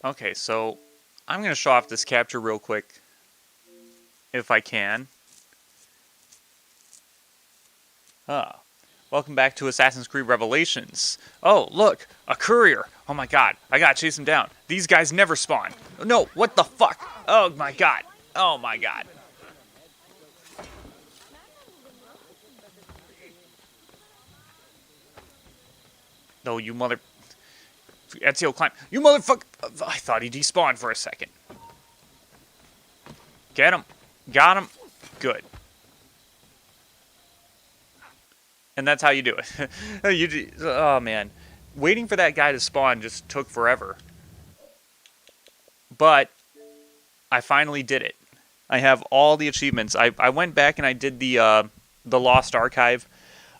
Okay, so I'm going to show off this capture real quick, if I can. Ah, welcome back to Assassin's Creed Revelations. Oh, look, a courier. Oh my god, I gotta chase him down. These guys never spawn. No, what the fuck? Oh my god. Oh my god. No, you mother... Ezio climb. You motherfucker... I thought he despawned for a second. Get him. Got him. Good. And that's how you do it. Oh, man. Waiting for that guy to spawn just took forever. But I finally did it. I have all the achievements. I went back and I did the Lost Archive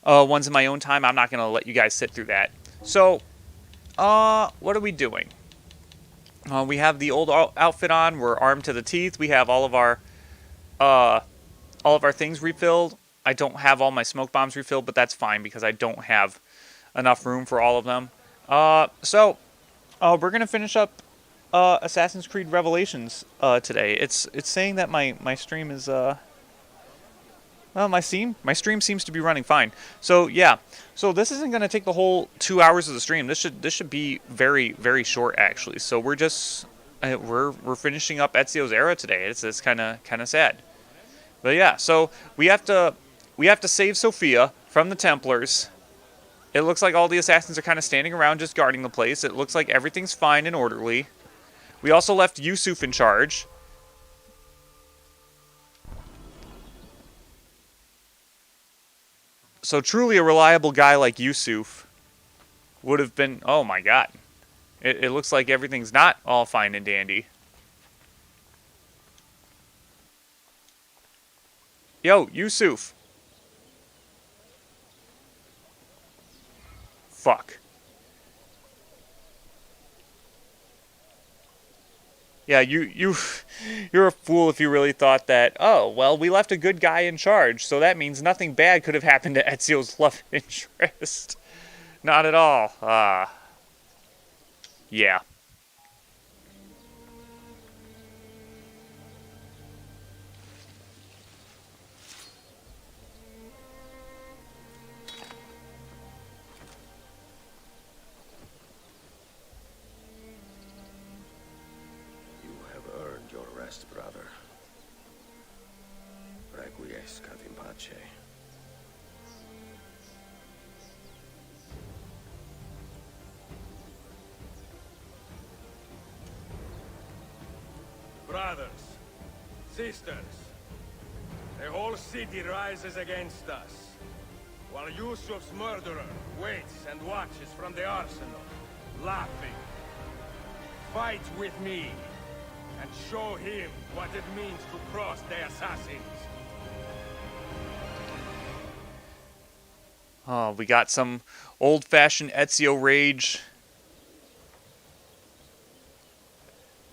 ones in my own time. I'm not going to let you guys sit through that. So, what are we doing? We have the old outfit on. We're armed to the teeth. We have all of our things refilled. I don't have all my smoke bombs refilled, but that's fine because I don't have enough room for all of them. So we're gonna finish up Assassin's Creed Revelations today. It's saying that my stream is well, my stream seems to be running fine. So yeah, so this isn't gonna take the whole 2 hours of the stream. This should be very, very short actually. So we're just we're finishing up Ezio's era today. It's kind of sad. But yeah, so we have to save Sofia from the Templars. It looks like all the assassins are kind of standing around just guarding the place. It looks like everything's fine and orderly. We also left Yusuf in charge. So truly a reliable guy like Yusuf would have been... Oh my god. It looks like everything's not all fine and dandy. Yo, Yusuf. Fuck. Yeah, you're a fool if you really thought that, oh, well, we left a good guy in charge, so that means nothing bad could have happened to Ezio's love interest. Not at all. Yeah. Brother. Requiescat in pace. Brothers, sisters, the whole city rises against us, while Yusuf's murderer waits and watches from the arsenal, laughing. Fight with me, and show him what it means to cross the assassins. Oh, we got some old-fashioned Ezio rage.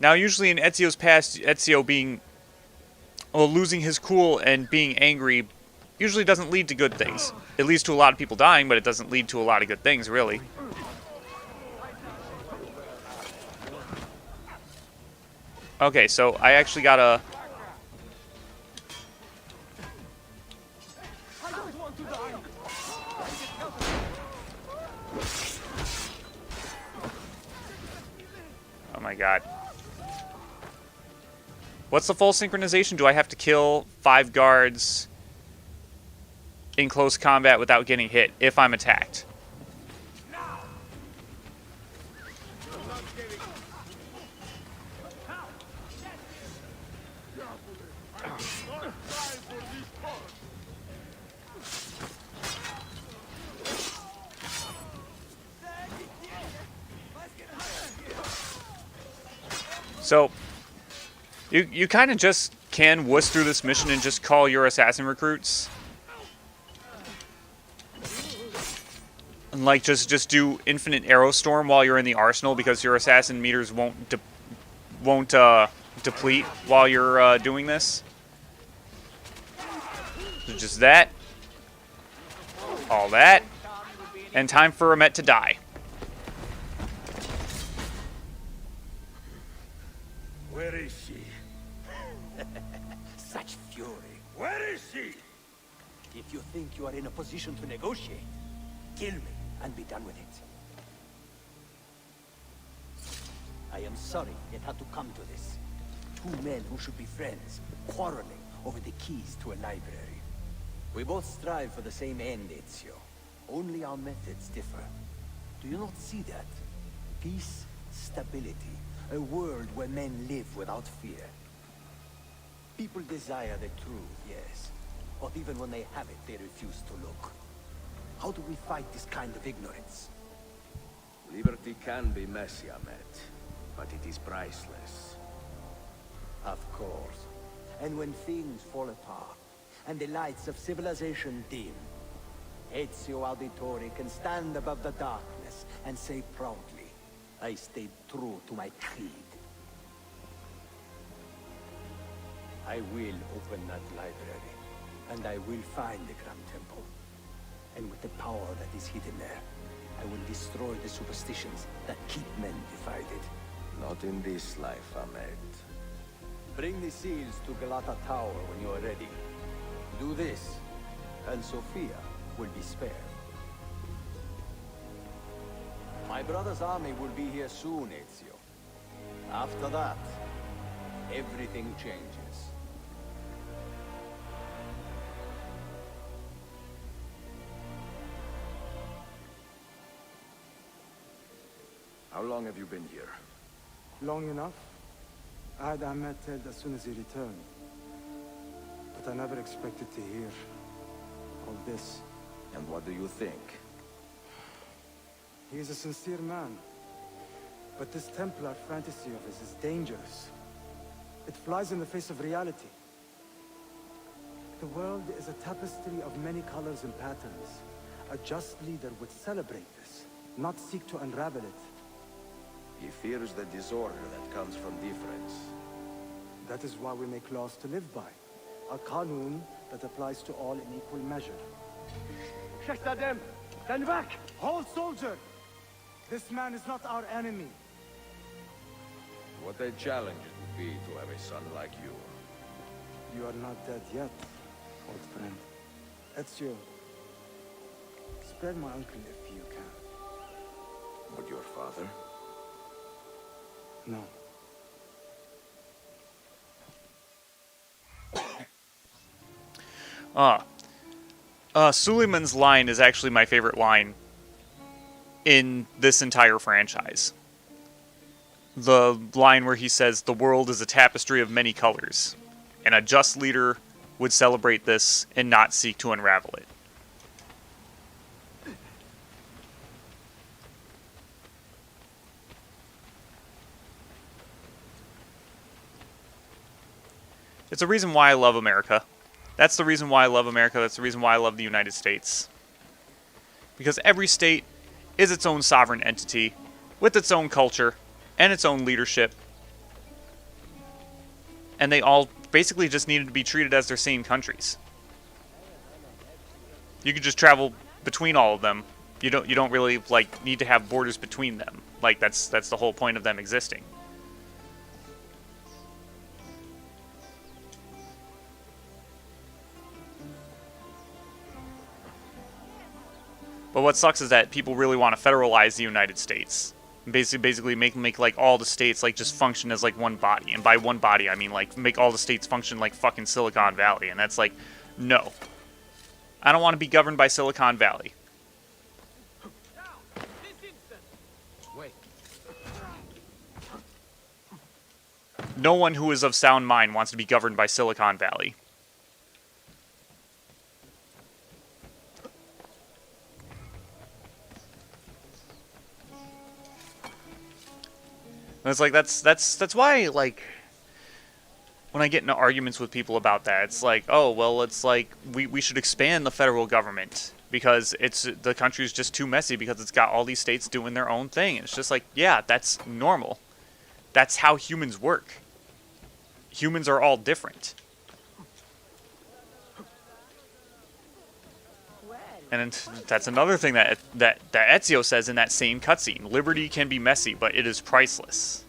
Now, usually in Ezio's past, Ezio being... well, losing his cool and being angry usually doesn't lead to good things. It leads to a lot of people dying, but it doesn't lead to a lot of good things, really. Okay, so I actually gotta... Oh my god. What's the full synchronization? Do I have to kill 5 guards in close combat without getting hit if I'm attacked? So, you kind of just can wuss through this mission and just call your assassin recruits. And like, just do infinite arrow storm while you're in the arsenal because your assassin meters won't deplete while you're doing this. So just that. All that. And time for Amet to die. Where is she? Such fury. Where is she? If you think you are in a position to negotiate, kill me and be done with it. I am sorry it had to come to this. Two men who should be friends, quarreling over the keys to a library. We both strive for the same end, Ezio. Only our methods differ. Do you not see that? Peace, stability, a world where men live without fear. People desire the truth, yes. But even when they have it, they refuse to look. How do we fight this kind of ignorance? Liberty can be messy, Ahmed, but it is priceless. Of course. And when things fall apart, and the lights of civilization dim, Ezio Auditore can stand above the darkness and say proudly, I stayed true to my creed. I will open that library, and I will find the Grand Temple. And with the power that is hidden there, I will destroy the superstitions that keep men divided. Not in this life, Ahmed. Bring the seals to Galata Tower when you are ready. Do this, and Sofia will be spared. My brother's army will be here soon, Ezio. After that, everything changes. How long have you been here? Long enough. I had Ahmed dead as soon as he returned. But I never expected to hear all this. And what do you think? He is a sincere man. But this Templar fantasy of his is dangerous. It flies in the face of reality. The world is a tapestry of many colors and patterns. A just leader would celebrate this, not seek to unravel it. He fears the disorder that comes from difference. That is why we make laws to live by. A qanun that applies to all in equal measure. Shahzadem, stand back! Hold, soldier! This man is not our enemy. What a challenge it would be to have a son like you. You are not dead yet, old friend. Ezio, spare my uncle if you can. But your father? No. Suleiman's line is actually my favorite line in this entire franchise. The line where he says, "The world is a tapestry of many colors, and a just leader would celebrate this and not seek to unravel it." It's a reason why I love America. That's the reason why I love America. That's the reason why I love the United States. Because every state is its own sovereign entity, with its own culture, and its own leadership. And they all basically just needed to be treated as their same countries. You could just travel between all of them. You don't really need to have borders between them. That's the whole point of them existing. But what sucks is that people really want to federalize the United States. Basically make all the states just function as one body. And by one body, I mean make all the states function like fucking Silicon Valley. And that's no. I don't want to be governed by Silicon Valley. Wait. No one who is of sound mind wants to be governed by Silicon Valley. And it's that's why when I get into arguments with people about that, it's oh well, it's we should expand the federal government because the country's just too messy because it's got all these states doing their own thing. And it's just yeah, that's normal. That's how humans work. Humans are all different. And that's another thing that Ezio says in that same cutscene. Liberty can be messy, but it is priceless.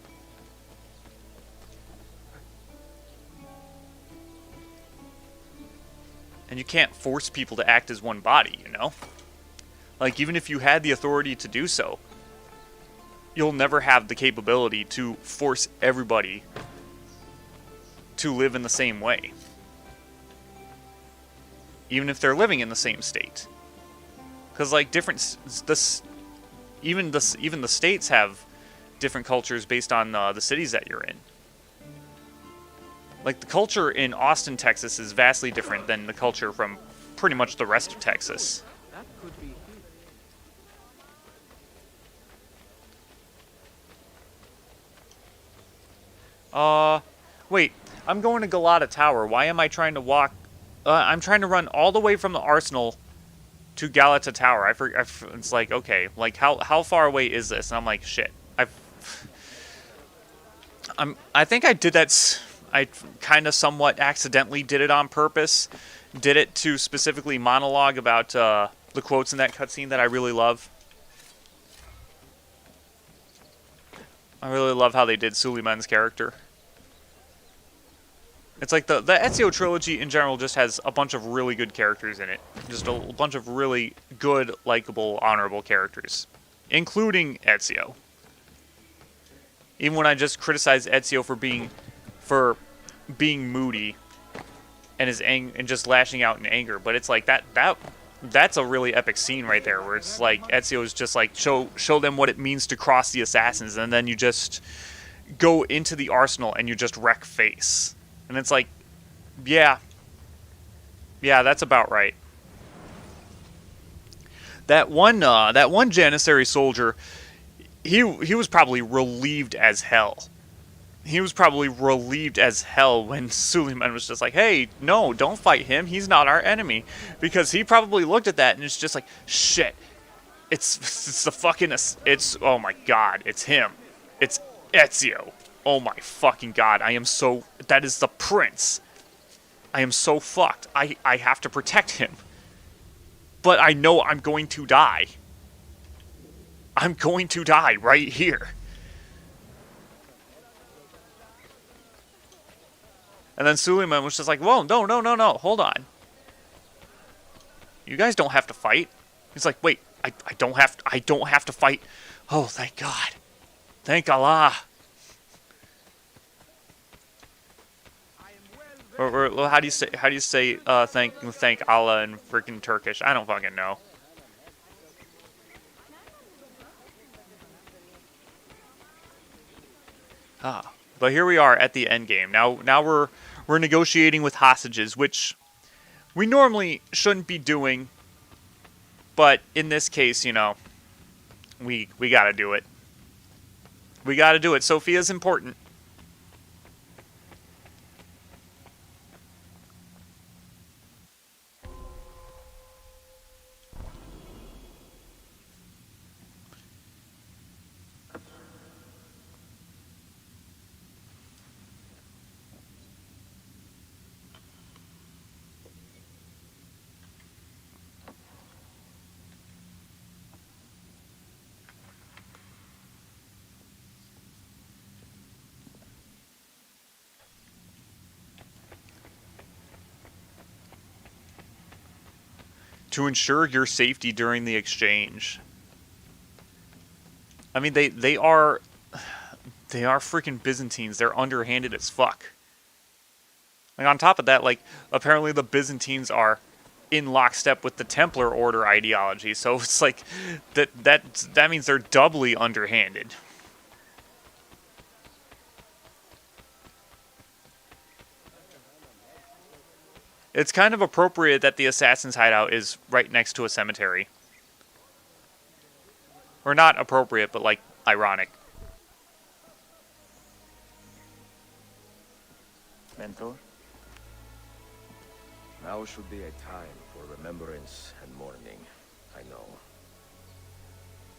And you can't force people to act as one body, you know? Like, even if you had the authority to do so, you'll never have the capability to force everybody to live in the same way. Even if they're living in the same state. Because, like, even the states have different cultures based on the cities that you're in. Like, the culture in Austin, Texas is vastly different than the culture from pretty much the rest of Texas. That could be Wait, I'm going to Galata Tower. Why am I trying to walk? I'm trying to run all the way from the Arsenal to Galata Tower. It's like, okay, like, how far away is this? And I'm like, shit. I think I did that. I kind of somewhat accidentally did it on purpose. Did it to specifically monologue about the quotes in that cutscene that I really love. I really love how they did Suleiman's character. It's like the Ezio trilogy in general just has a bunch of really good characters in it. Just a bunch of really good, likable, honorable characters. Including Ezio. Even when I just criticize Ezio for being moody and just lashing out in anger, but it's like that's a really epic scene right there, where it's like Ezio is just like show them what it means to cross the assassins, and then you just go into the arsenal and you just wreck face, and it's like, yeah, that's about right. That one Janissary soldier, he was probably relieved as hell. He was probably relieved as hell when Suleiman was just like, hey, no, don't fight him. He's not our enemy. Because he probably looked at that and it's just like, shit. It's the fucking, oh my god, it's him. It's Ezio. Oh my fucking god, that is the prince. I am so fucked. I have to protect him. But I know I'm going to die. I'm going to die right here. And then Suleiman was just like, whoa, no, hold on. You guys don't have to fight. He's like, wait, I don't have to fight. Oh, thank God. Thank Allah. Or how do you say thank Allah in freaking Turkish? I don't fucking know. But here we are at the end game. Now we're negotiating with hostages, which we normally shouldn't be doing, but in this case, you know, we gotta do it. We gotta do it. Sofia's important. To ensure your safety during the exchange. I mean, they are freaking Byzantines. They're underhanded as fuck. Like, on top of that, like, apparently the Byzantines are in lockstep with the Templar Order ideology. So it's like that means they're doubly underhanded. It's kind of appropriate that the assassin's hideout is right next to a cemetery. Or not appropriate, but, like, ironic. Mentor? Now should be a time for remembrance and mourning, I know.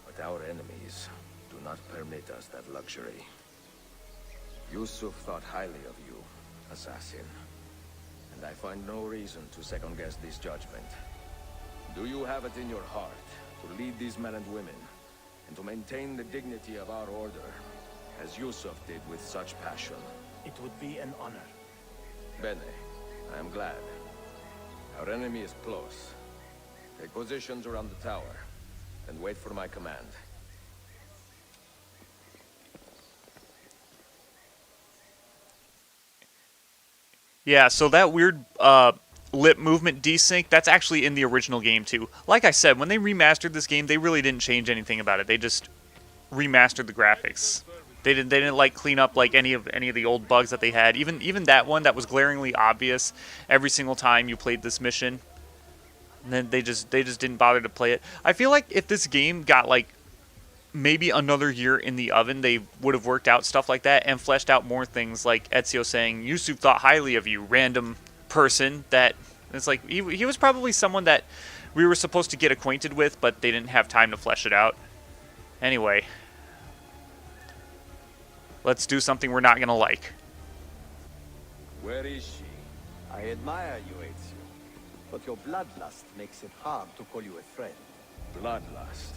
But our enemies do not permit us that luxury. Yusuf thought highly of you, assassin. And I find no reason to second-guess this judgment. Do you have it in your heart to lead these men and women, and to maintain the dignity of our order, as Yusuf did with such passion? It would be an honor. Bene, I am glad. Our enemy is close. Take positions around the tower, and wait for my command. Yeah, so that weird lip movement desync, that's actually in the original game too. Like I said, when they remastered this game, they really didn't change anything about it. They just remastered the graphics. They didn't like clean up like any of the old bugs that they had. Even that one that was glaringly obvious every single time you played this mission. And then they just didn't bother to play it. I feel like if this game got like maybe another year in the oven, they would have worked out stuff like that and fleshed out more things, like Ezio saying, "Yusuf thought highly of you, random person." That it's like he was probably someone that we were supposed to get acquainted with, but they didn't have time to flesh it out. Anyway, let's do something we're not gonna like. Where is she? I admire you, Ezio. But your bloodlust makes it hard to call you a friend. Bloodlust.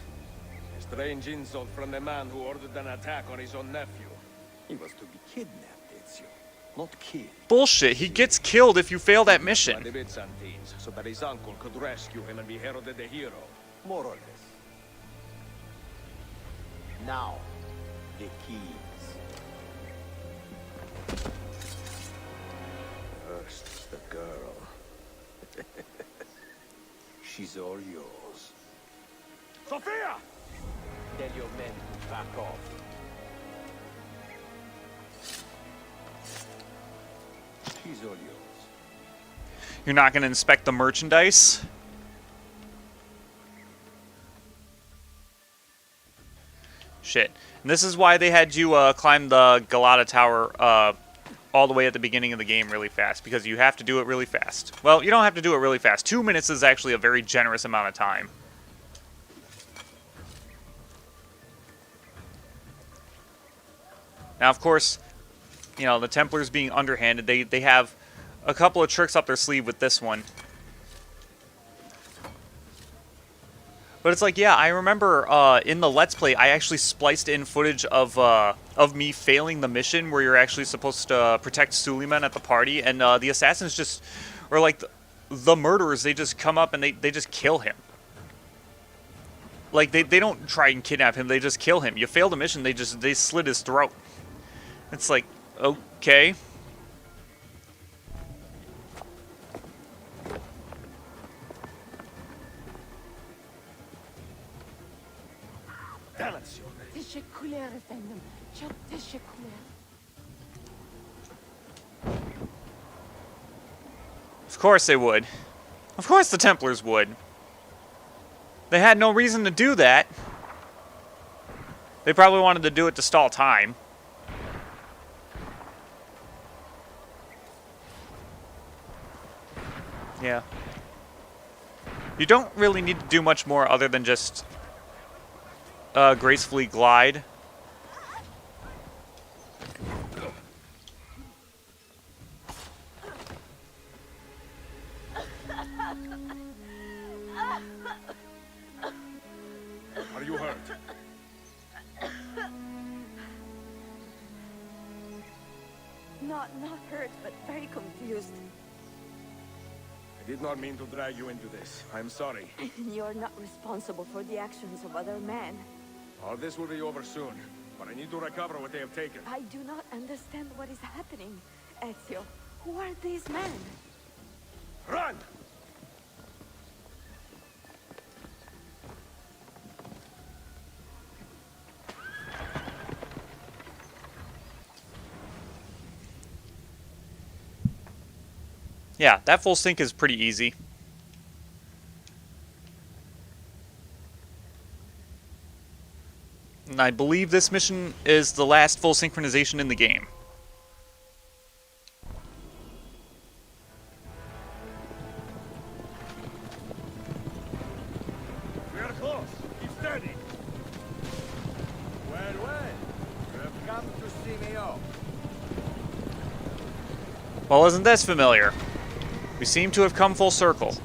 A strange insult from the man who ordered an attack on his own nephew. He was to be kidnapped, Ezio, not killed. Bullshit, he gets killed if you fail that mission. The Byzantines, so that his uncle could rescue him and be heralded a hero. More or less. Now, the keys. First, the girl. She's all yours. Sofia! Tell your men to back off. She's all yours. You're not gonna inspect the merchandise? Shit. And this is why they had you climb the Galata Tower all the way at the beginning of the game really fast, because you have to do it really fast. Well, you don't have to do it really fast. 2 minutes is actually a very generous amount of time. Now, of course, you know, the Templars being underhanded, they have a couple of tricks up their sleeve with this one. But it's like, yeah, I remember in the Let's Play, I actually spliced in footage of me failing the mission where you're actually supposed to protect Suleiman at the party, and the assassins just, or like the murderers, they just come up and they just kill him. Like, they don't try and kidnap him, they just kill him. You fail the mission, they slit his throat. It's like, okay. Teşekkürler efendim. Çok teşekkürler. Of course they would. Of course the Templars would. They had no reason to do that. They probably wanted to do it to stall time. Yeah. You don't really need to do much more other than just gracefully glide. Are you hurt? Not hurt, but very confused. I did not mean to drag you into this. I'm sorry. You're not responsible for the actions of other men. All this will be over soon, but I need to recover what they have taken. I do not understand what is happening. Ezio, who are these men? Run! Yeah, that full sync is pretty easy. And I believe this mission is the last full synchronization in the game. We are close. Keep steady. Well, you have come to see me off. Well, isn't this familiar? We seem to have come full circle.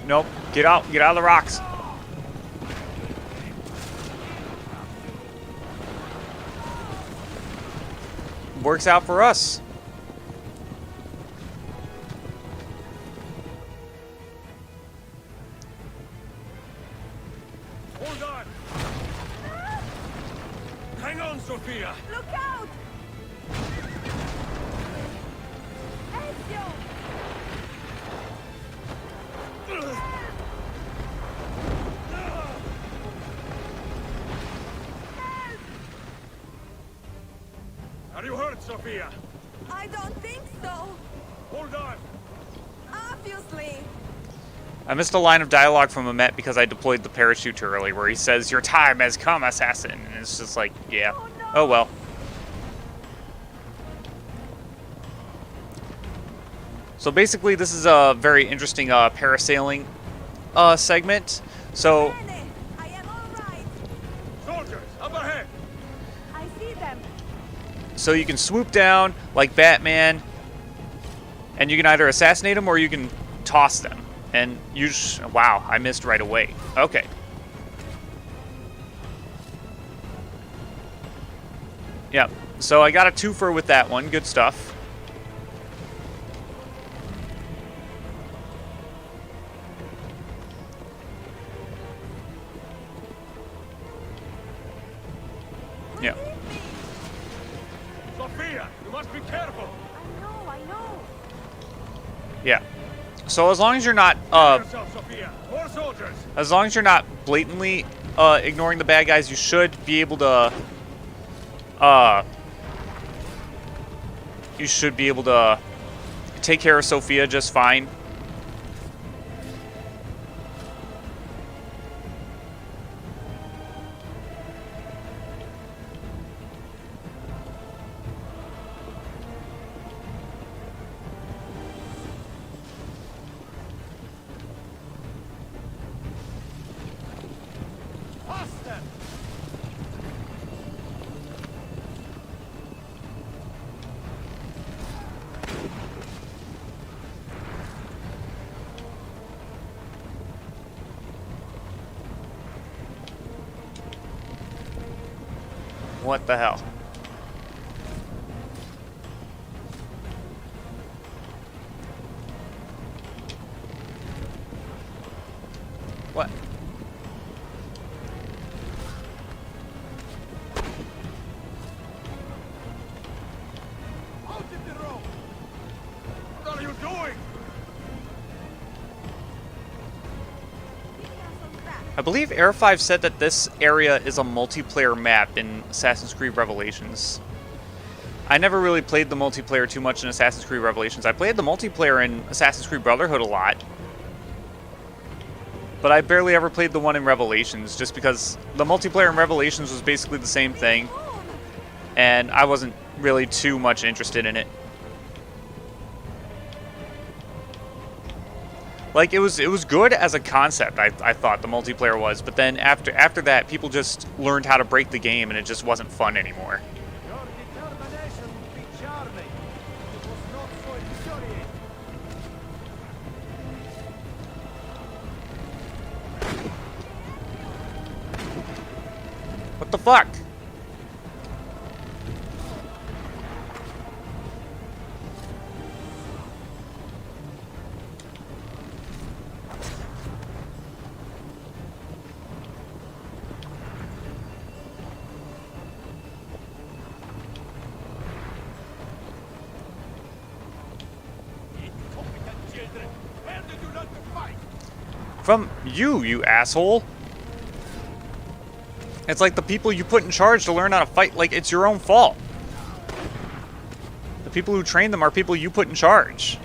Nope. Get out. Get out of the rocks. Works out for us. Hold on! Hang on, Sofia! Look out! Ezio! Are you hurt, Sofia? I don't think so. Hold on! Obviously. I missed a line of dialogue from Amet because I deployed the parachute too early, where he says, "Your time has come, assassin." And it's just like, yeah. Oh, no. Oh well. So basically, this is a very interesting parasailing segment. So Bene, I am all right. Soldiers, up ahead! I see them. So you can swoop down like Batman, and you can either assassinate them or you can toss them. And you wow, I missed right away. Okay. Yep. So I got a twofer with that one. Good stuff. Yeah. Sofia, you must be careful! I know. Yeah. So as long as you're not Yourself, Sofia! More soldiers! as long as you're not blatantly ignoring the bad guys, you should be able to take care of Sofia just fine. Faster! What the hell? What? Out in the road! What are you doing? I believe Air 5 said that this area is a multiplayer map in Assassin's Creed Revelations. I never really played the multiplayer too much in Assassin's Creed Revelations. I played the multiplayer in Assassin's Creed Brotherhood a lot. But I barely ever played the one in Revelations, just because the multiplayer in Revelations was basically the same thing. And I wasn't really too much interested in it. Like, it was good as a concept, I thought the multiplayer was, but then after that, people just learned how to break the game, and it just wasn't fun anymore. Your determination would be charming. It was not so infuriating. What the fuck? Incompetent children! Where did you learn to fight? From you asshole. It's like the people you put in charge to learn how to fight, like it's your own fault. The people who train them are people you put in charge.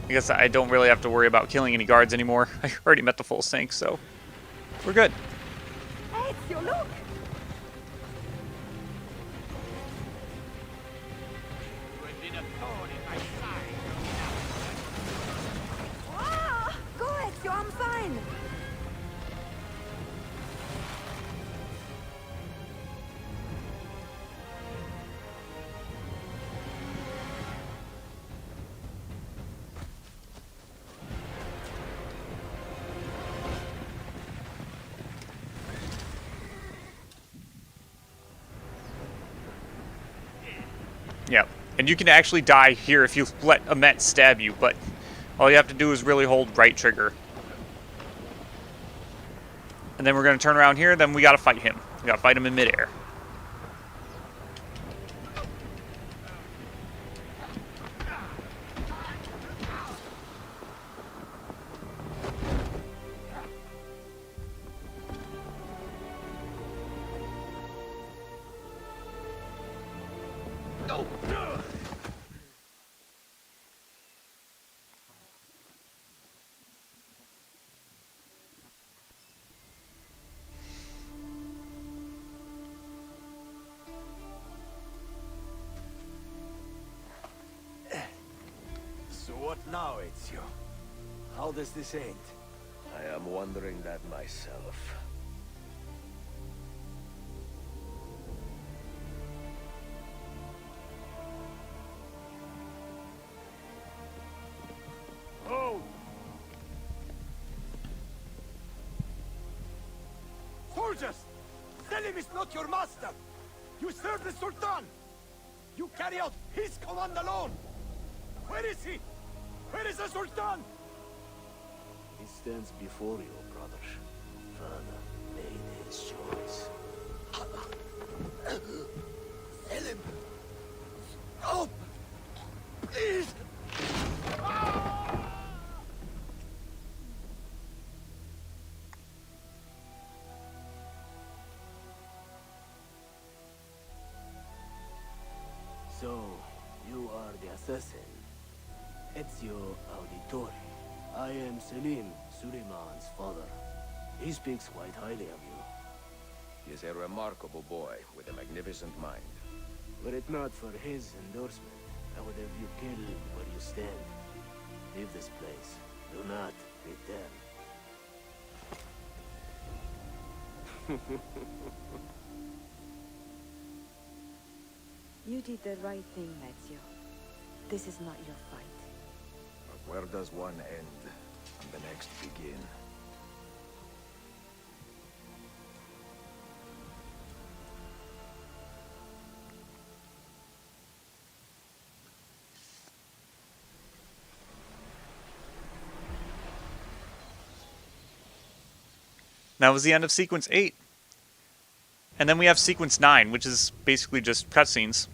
I guess I don't really have to worry about killing any guards anymore. I already met the full sync, so we're good. Ezio, look! You have been a thorn in my side. Yeah, and you can actually die here if you let a Met stab you, but all you have to do is really hold right trigger. And then we're going to turn around here, then we got to fight him. We got to fight him in midair. So what now, Ezio? How does this end? I am wondering that myself. Oh! Soldiers! Selim is not your master! You serve the Sultan! You carry out his command alone! Where is he? Where is the Sultan? He stands before you, brother. Father made his choice. Selim! Stop! Please! So, you are the assassin. Ezio Auditore. I am Selim, Suleiman's father. He speaks quite highly of you. He is a remarkable boy with a magnificent mind. Were it not for his endorsement, I would have you killed where you stand. Leave this place. Do not return. You did the right thing, Ezio. This is not your fight. But where does one end and the next begin? That was the end of Sequence 8. And then we have Sequence 9, which is basically just cutscenes.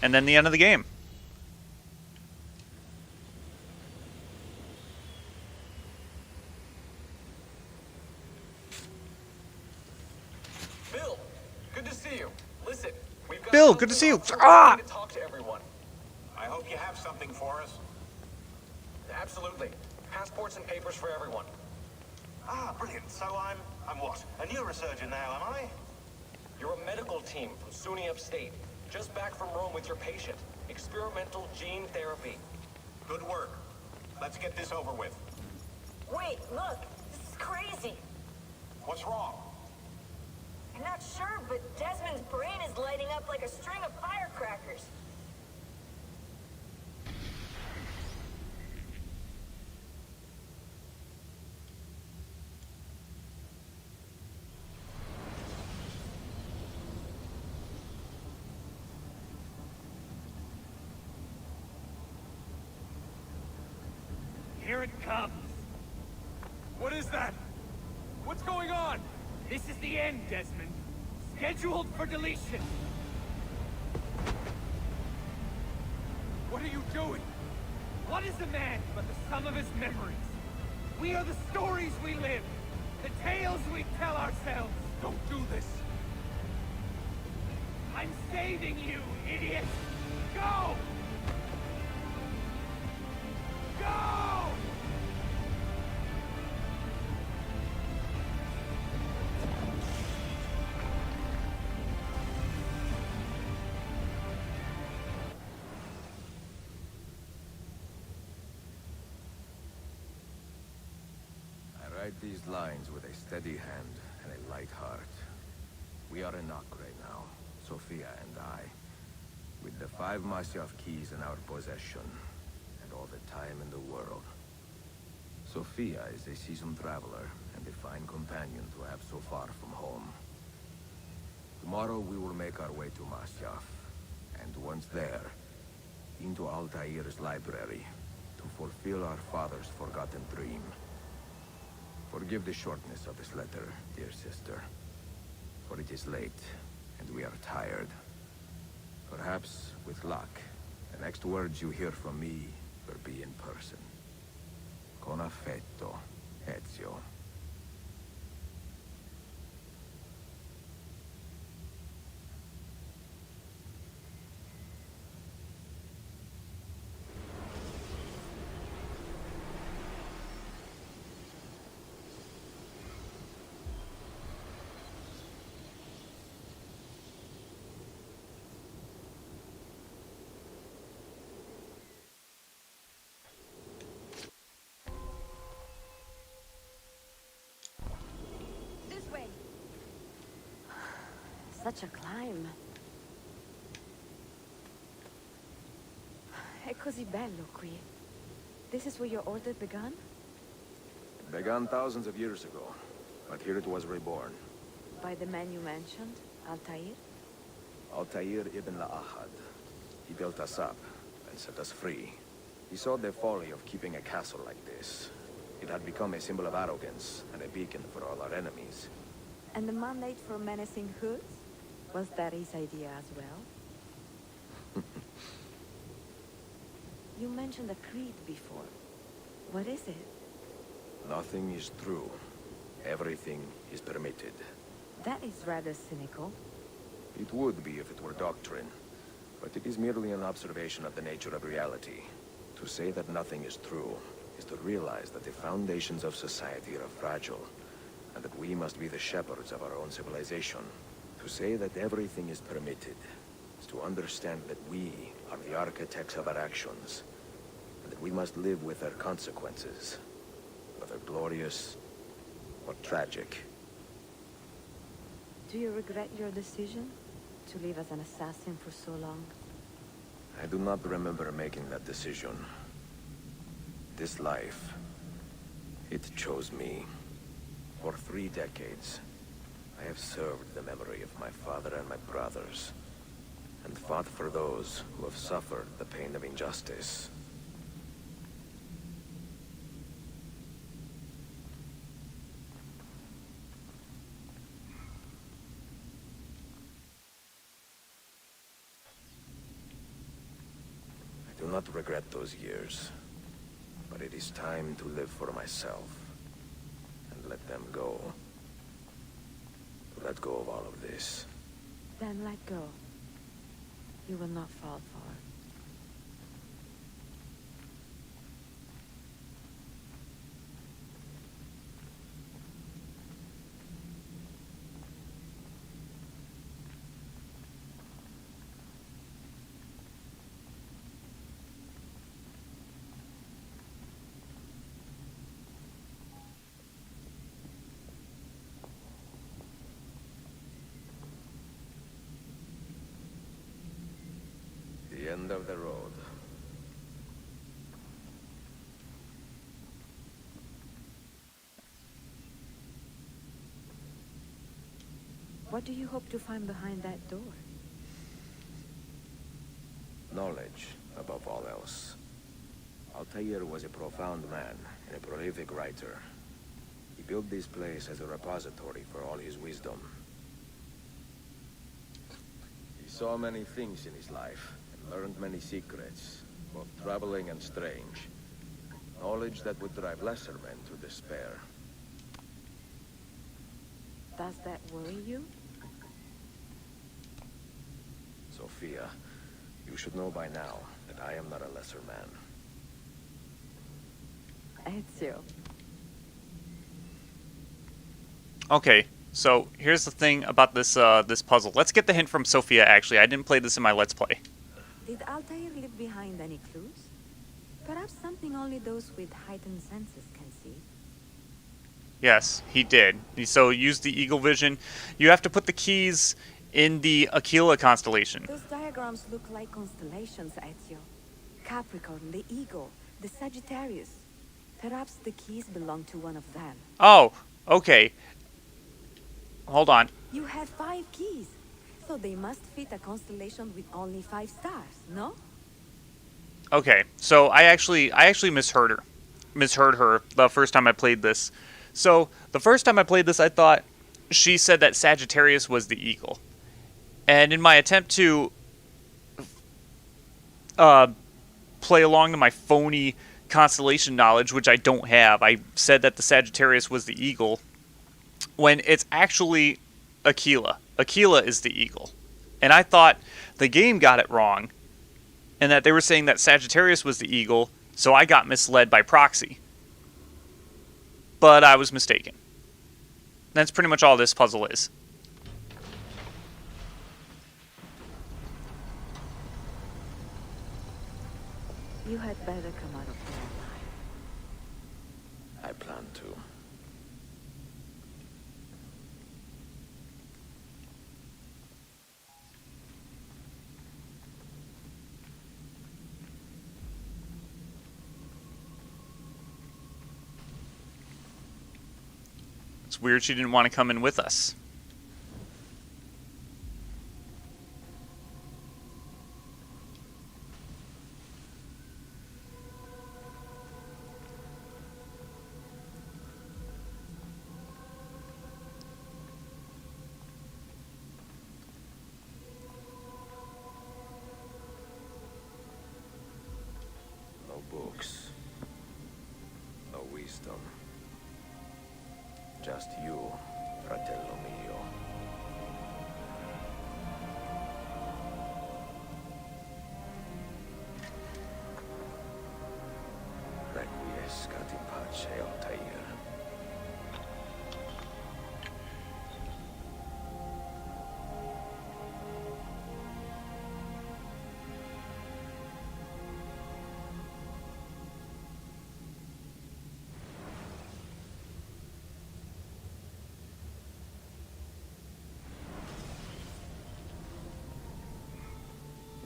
And then the end of the game. Bill, good to see you. Listen, we've got Bill, good to see you. something Ah! to talk to everyone. I hope you have something for us. Absolutely. Passports and papers for everyone. Ah, brilliant. So I'm what? A neurosurgeon now, am I? You're a medical team from SUNY Upstate. Just back from Rome with your patient. Experimental gene therapy. Good work. Let's get this over with. Wait, look! This is crazy! What's wrong? I'm not sure, but Desmond's brain is lighting up like a string of firecrackers. Here it comes. What is that? What's going on? This is the end, Desmond. Scheduled for deletion. What are you doing? What is a man but the sum of his memories? We are the stories we live, the tales we tell ourselves. Don't do this. I'm saving you, idiot! Go! Go! I write these lines with a steady hand and a light heart. We are in Acre now, Sofia and I, with the 5 Masyaf keys in our possession, and all the time in the world. Sofia is a seasoned traveler, and a fine companion to have so far from home. Tomorrow we will make our way to Masyaf, and once once there, into Altair's library, to fulfill our father's forgotten dream. Forgive the shortness of this letter, dear sister, for it is late, and we are tired. Perhaps, with luck, the next words you hear from me will be in person. Con affetto, Ezio. This way. Such a climb. È così bello qui. This is where your order began? Began thousands of years ago, but here it was reborn. By the man you mentioned, Altair? Altair ibn Ahad. He built us up and set us free. He saw the folly of keeping a castle like this. It had become a symbol of arrogance and a beacon for all our enemies. And the mandate for menacing hoods? Was that his idea as well? You mentioned a creed before. What is it? Nothing is true. Everything is permitted. That is rather cynical. It would be if it were doctrine, but it is merely an observation of the nature of reality. To say that nothing is true is to realize that the foundations of society are fragile, and that we must be the shepherds of our own civilization. To say that everything is permitted is to understand that we are the architects of our actions, and that we must live with their consequences, whether glorious or tragic. Do you regret your decision to live as an assassin for so long? I do not remember making that decision. This life, it chose me. For 3 decades, I have served the memory of my father and my brothers, and fought for those who have suffered the pain of injustice. I do not regret those years, but it is time to live for myself, and let them go. Let go of all of this. Then let go. You will not fall far. The end of the road. What do you hope to find behind that door? Knowledge, above all else. Altair was a profound man and a prolific writer. He built this place as a repository for all his wisdom. He saw many things in his life, and learned many secrets, both troubling and strange. Knowledge that would drive lesser men to despair. Does that worry you? Sofia, you should know by now that I am not a lesser man. Ezio. Okay, so here's the thing about this this puzzle. Let's get the hint from Sofia, actually. I didn't play this in my Let's Play. Did Altair leave behind any clues? Perhaps something only those with heightened senses can see. Yes, he did. So use the eagle vision. You have to put the keys in the Aquila constellation. Those diagrams look like constellations, Ezio. Capricorn, the Eagle, the Sagittarius. Perhaps the keys belong to one of them. Oh, okay. Hold on. You have 5 keys. Also, they must fit a constellation with only 5 stars, no? Okay, so I actually misheard her the first time I played this. So the first time I played this, I thought she said that Sagittarius was the eagle, and in my attempt to uh, play along to my phony constellation knowledge, which I don't have, I said that the Sagittarius was the eagle, when it's actually Aquila. Aquila is the eagle, and I thought the game got it wrong, and that they were saying that Sagittarius was the eagle, so I got misled by proxy. But I was mistaken. That's pretty much all this puzzle is. You had better come out of there alive. I plan to. It's weird she didn't want to come in with us. No books. No wisdom. Just you, fratello mio. Requiescat in pace, Altair.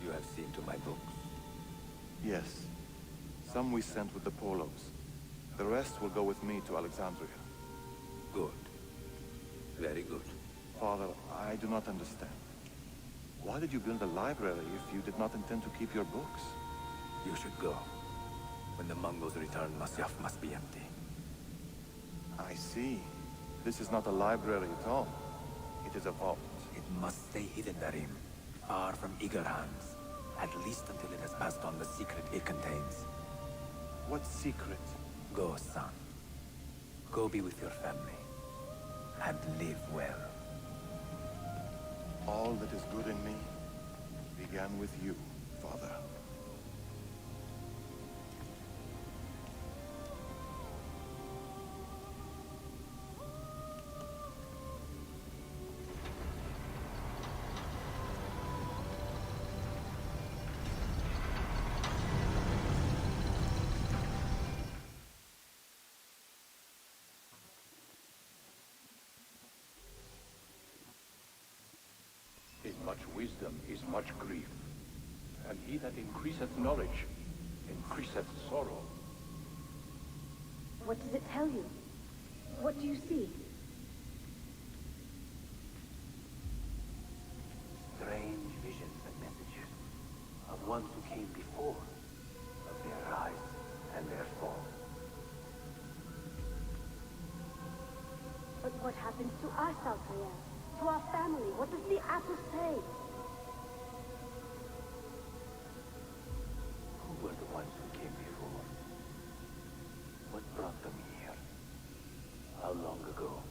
You have seen to my books. Yes. Some we sent with the Polos. The rest will go with me to Alexandria. Good. Very good. Father, I do not understand. Why did you build a library if you did not intend to keep your books? You should go. When the Mongols return, Masyaf must be empty. I see. This is not a library at all. It is a vault. It must stay hidden, Darim. Far from eager hands. At least until it has passed on the secret it contains. What secret? Go, son. Go be with your family. And live well. All that is good in me began with you, Father. In much wisdom is much grief, and he that increaseth knowledge increaseth sorrow. What does it tell you? What do you see? Strange visions and messages of ones who came before, of their rise and their fall. But what happens to us, Altair? To our family? What does the apple say? Who were the ones who came before? What brought them here? How long ago?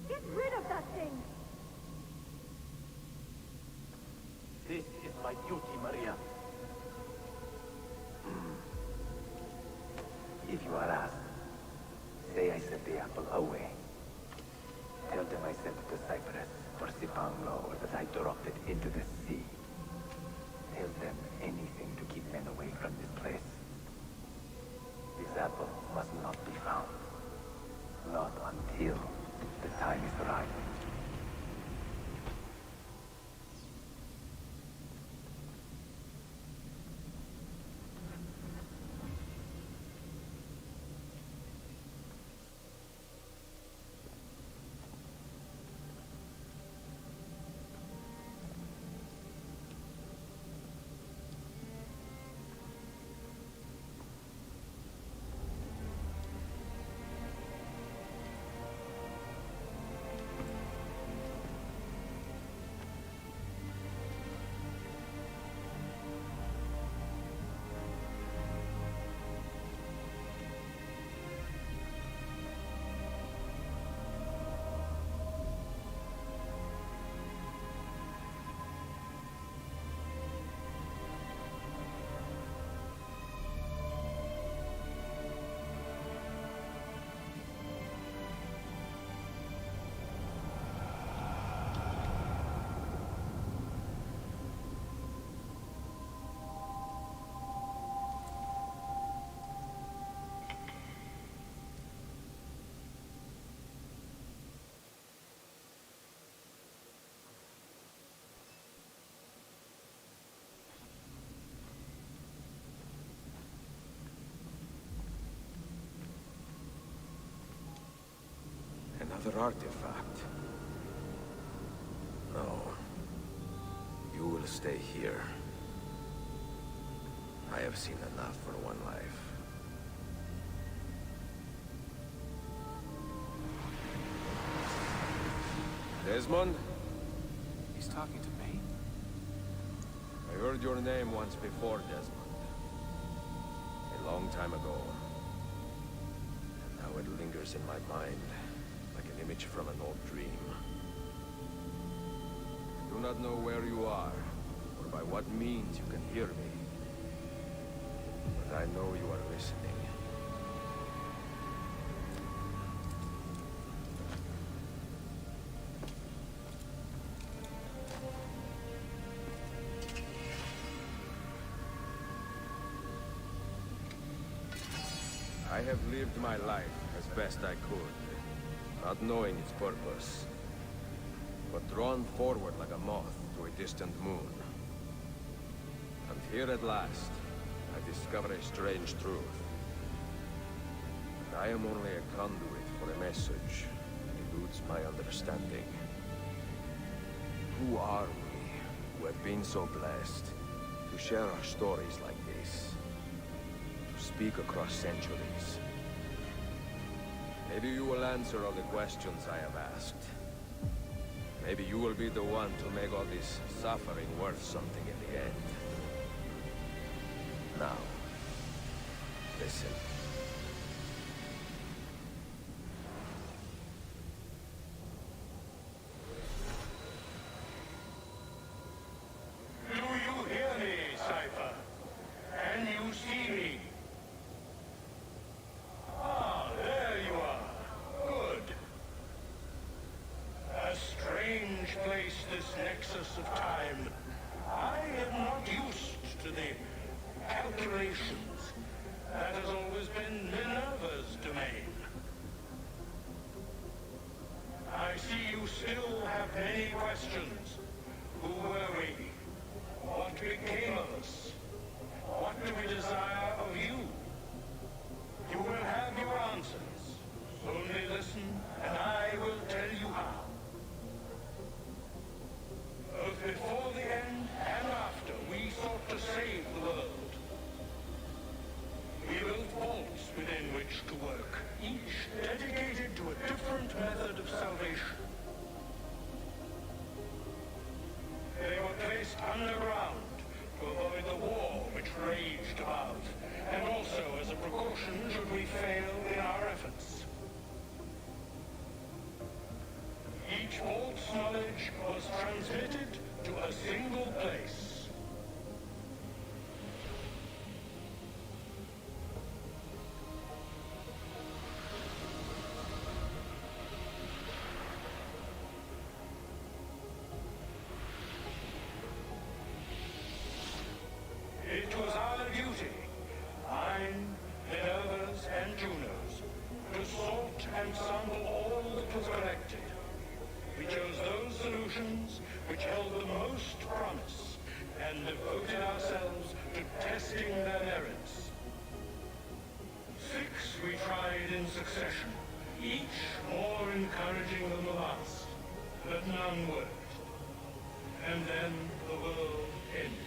Get rid of that thing! This is my duty, Maria. If you are asked, say I sent the apple away. Tell them I sent it to Cyprus or Cipango, or that I dropped it into the sea. Tell them anything to keep men away from this place. This apple must not be found. Not until the time is right. Another artifact. No. You will stay here. I have seen enough for one life. Desmond? He's talking to me? I heard your name once before, Desmond. A long time ago. And now it lingers in my mind, like an image from an old dream. I do not know where you are, or by what means you can hear me. But I know you are listening. I have lived my life as best I could, not knowing its purpose, but drawn forward like a moth to a distant moon. And here at last, I discover a strange truth. That I am only a conduit for a message that eludes my understanding. Who are we, who have been so blessed, to share our stories like this? Speak across centuries. Maybe you will answer all the questions I have asked. Maybe you will be the one to make all this suffering worth something in the end. Now, listen. Do you hear me, Cypher? Can you see me? Ah, there you are. Good. A strange place, this nexus of time. I am not used to the calculations. That has always been Minerva's domain. I see you still have many questions. Who were we? What became of us? What do we desire of you? You will have your answers. Only listen, and I will tell you how. Both before the end and after, we sought to save the world. We built vaults within which to work, each dedicated to a different method of salvation. They were placed underground to avoid the war which raged above, and also as a precaution should we fail in our efforts. Each vault's knowledge was transmitted to a single place. It was our duty, mine, Minerva's, and Juno's, to sort and sample all that was collected. We chose those solutions which held the most promise, and devoted ourselves to testing their merits. 6 we tried in succession, each more encouraging than the last, but none worked. And then the world ended.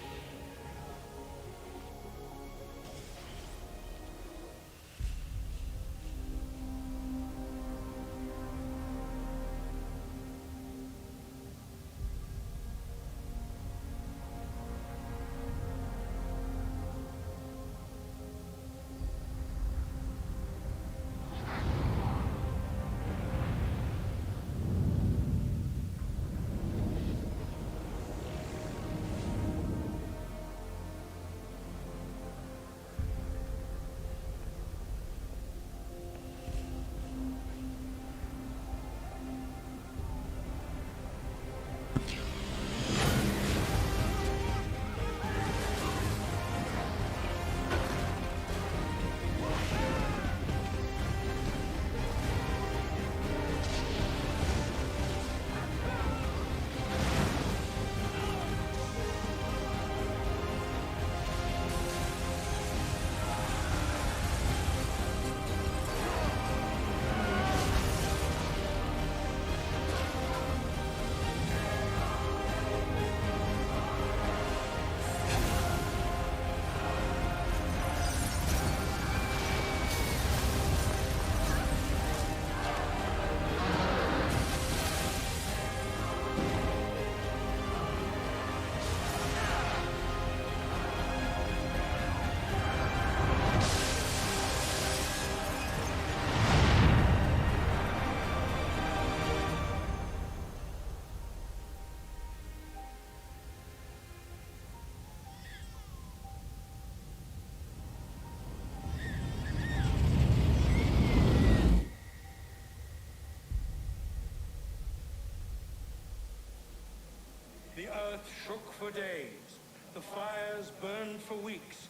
earth shook for days, the fires burned for weeks,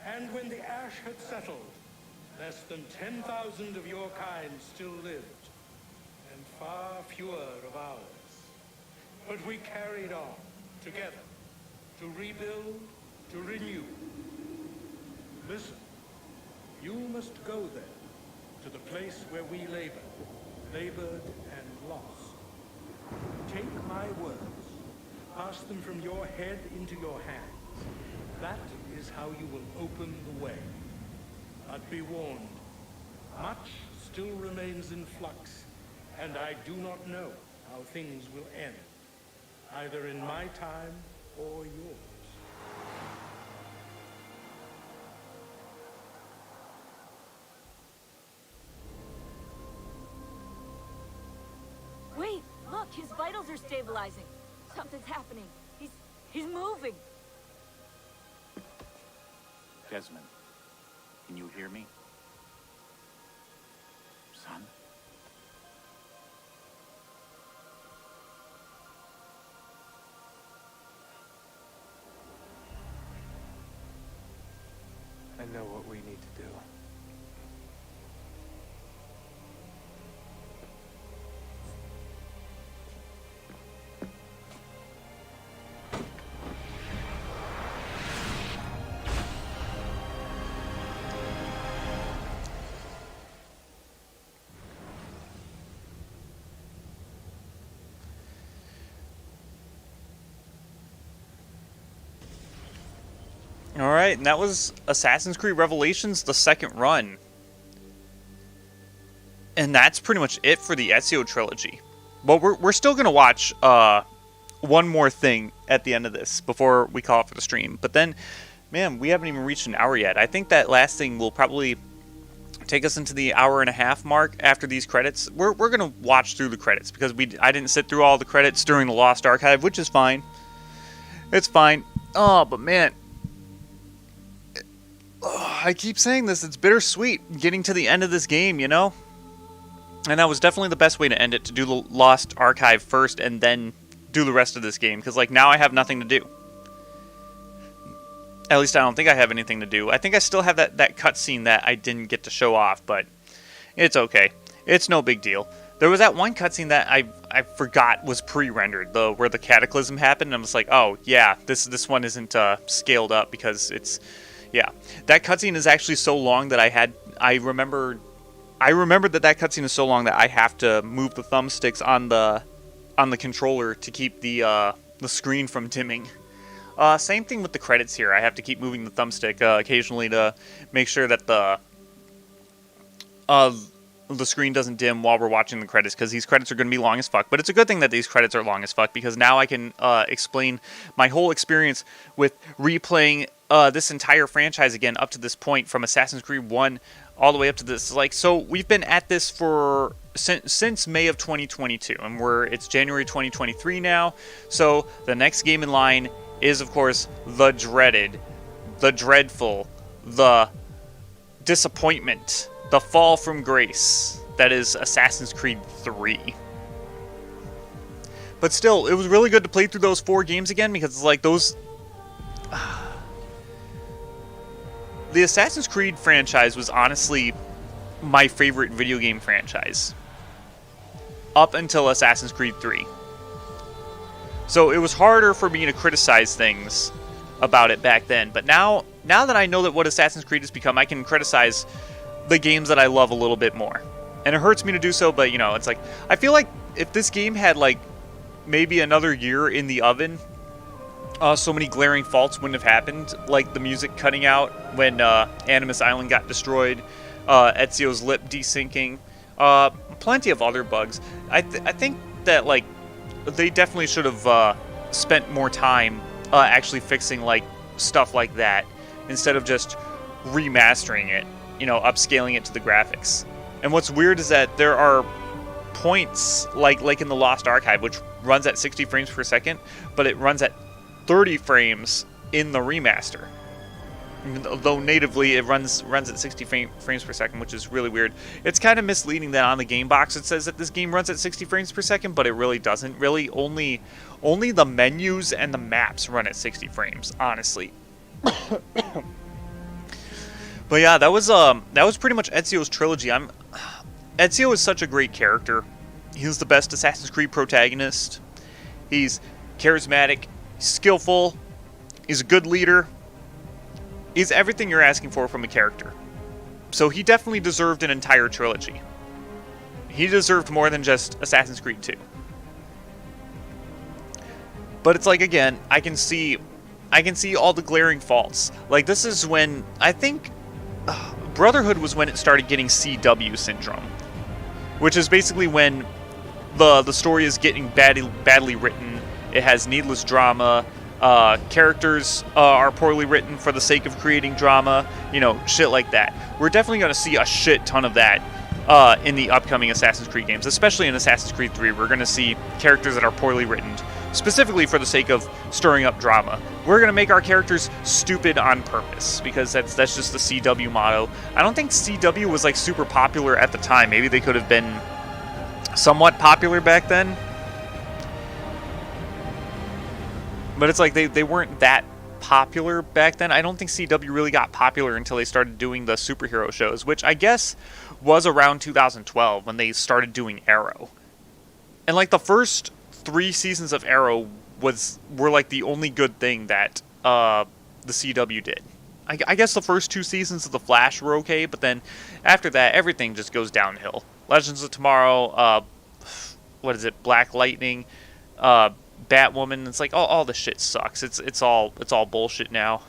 and when the ash had settled, less than 10,000 of your kind still lived, and far fewer of ours. But we carried on, together, to rebuild, to renew. Listen, you must go there, to the place where we labored and lost. Take my words, pass them from your head into your hands. That is how you will open the way. But be warned, much still remains in flux, and I do not know how things will end, either in my time or yours. Wait, look, his vitals are stabilizing. Something's happening. He's moving. Desmond, can you hear me? Son? I know what we need to do. Alright, and that was Assassin's Creed Revelations, the second run. And that's pretty much it for the Ezio trilogy. But we're still going to watch one more thing at the end of this before we call it for the stream. But then, man, we haven't even reached an hour yet. I think that last thing will probably take us into the hour-and-a-half mark after these credits. We're going to watch through the credits because I didn't sit through all the credits during the Lost Archive, which is fine. It's fine. Oh, but man... I keep saying this, it's bittersweet getting to the end of this game, you know? And that was definitely the best way to end it, to do the Lost Archive first and then do the rest of this game. Because, like, now I have nothing to do. At least I don't think I have anything to do. I think I still have that cutscene that I didn't get to show off, but it's okay. It's no big deal. There was that one cutscene that I forgot was pre-rendered, where the cataclysm happened, and I was like, oh, yeah, this one isn't scaled up because it's... Yeah, that cutscene is actually so long that I remembered that cutscene is so long that I have to move the thumbsticks on the controller to keep the screen from dimming. Same thing with the credits here. I have to keep moving the thumbstick occasionally to make sure that the screen doesn't dim while we're watching the credits, because these credits are going to be long as fuck. But it's a good thing that these credits are long as fuck, because now I can explain my whole experience with replaying this entire franchise again up to this point, from Assassin's Creed 1 all the way up to this. Like, so we've been at this for since May of 2022, and it's January 2023 now. So the next game in line is, of course, the dreaded, the dreadful, the disappointment, the fall from grace that is Assassin's Creed 3. But still, it was really good to play through those 4 games again, because it's like those... The Assassin's Creed franchise was honestly my favorite video game franchise up until Assassin's Creed 3. So it was harder for me to criticize things about it back then. But now that I know that what Assassin's Creed has become, I can criticize the games that I love a little bit more. And it hurts me to do so, but, you know, it's like, I feel like if this game had, like, maybe another year in the oven, so many glaring faults wouldn't have happened, like the music cutting out when Animus Island got destroyed, Ezio's lip desyncing, plenty of other bugs. I think that, like, they definitely should have spent more time actually fixing, like, stuff like that, instead of just remastering it, you know, upscaling it to the graphics. And what's weird is that there are points, like in the Lost Archive, which runs at 60 frames per second, but it runs at 30 frames in the remaster. though natively it runs at 60 frames per second, which is really weird. It's kind of misleading that on the game box it says that this game runs at 60 frames per second, but it really doesn't. Really, only the menus and the maps run at 60 frames, honestly. But yeah, that was pretty much Ezio's trilogy. Ezio is such a great character. He's the best Assassin's Creed protagonist. He's charismatic, skillful, he's a good leader. He's everything you're asking for from a character. So he definitely deserved an entire trilogy. He deserved more than just Assassin's Creed 2. But it's like, again, I can see all the glaring faults. Like, this is when, I think, Brotherhood was when it started getting CW syndrome. Which is basically when the story is getting badly written. It has needless drama. Characters are poorly written for the sake of creating drama, shit like that. We're definitely going to see a shit ton of that in the upcoming Assassin's Creed games, especially in Assassin's Creed 3. We're going to see characters that are poorly written, specifically for the sake of stirring up drama. We're going to make our characters stupid on purpose, because that's just the CW motto. I don't think CW was like super popular at the time. Maybe they could have been somewhat popular back then. But it's like they weren't that popular back then. I don't think CW really got popular until they started doing the superhero shows, which I guess was around 2012 when they started doing Arrow. And like the first 3 seasons of Arrow were like the only good thing that the CW did. I guess the first 2 seasons of The Flash were okay, but then after that everything just goes downhill. Legends of Tomorrow, Black Lightning, Batwoman. It's like all the shit sucks. It's all bullshit now.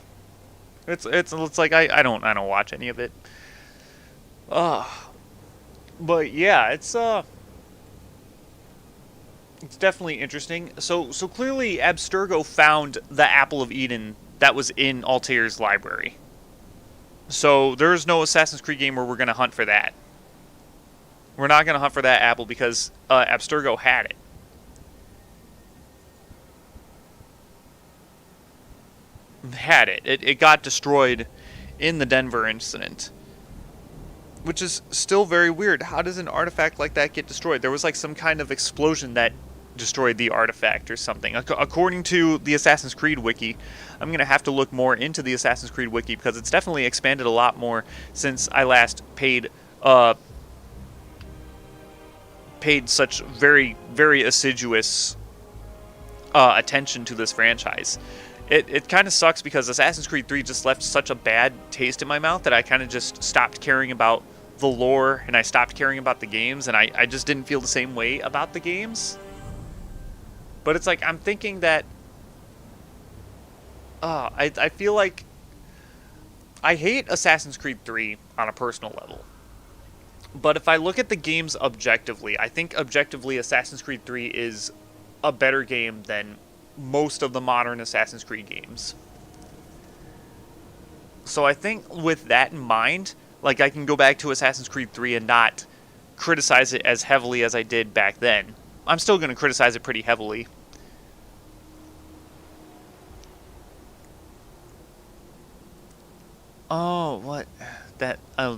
It's like I don't watch any of it. But yeah, it's definitely interesting. So clearly Abstergo found the Apple of Eden that was in Altair's library. So there's no Assassin's Creed game where we're gonna hunt for that. We're not gonna hunt for that apple because Abstergo had it. It got destroyed in the Denver incident, which is still very weird. How does an artifact like that get destroyed? There was like some kind of explosion that destroyed the artifact or something. According to the Assassin's Creed wiki, I'm going to have to look more into the Assassin's Creed wiki because it's definitely expanded a lot more since I last paid such very, very assiduous attention to this franchise. It kind of sucks because Assassin's Creed 3 just left such a bad taste in my mouth that I kind of just stopped caring about the lore and I stopped caring about the games, and I just didn't feel the same way about the games. But it's like, I'm thinking that I feel like I hate Assassin's Creed 3 on a personal level. But if I look at the games objectively, I think objectively Assassin's Creed 3 is a better game than most of the modern Assassin's Creed games. So I think with that in mind, like, I can go back to Assassin's Creed 3 and not criticize it as heavily as I did back then. I'm still going to criticize it pretty heavily. Oh, what?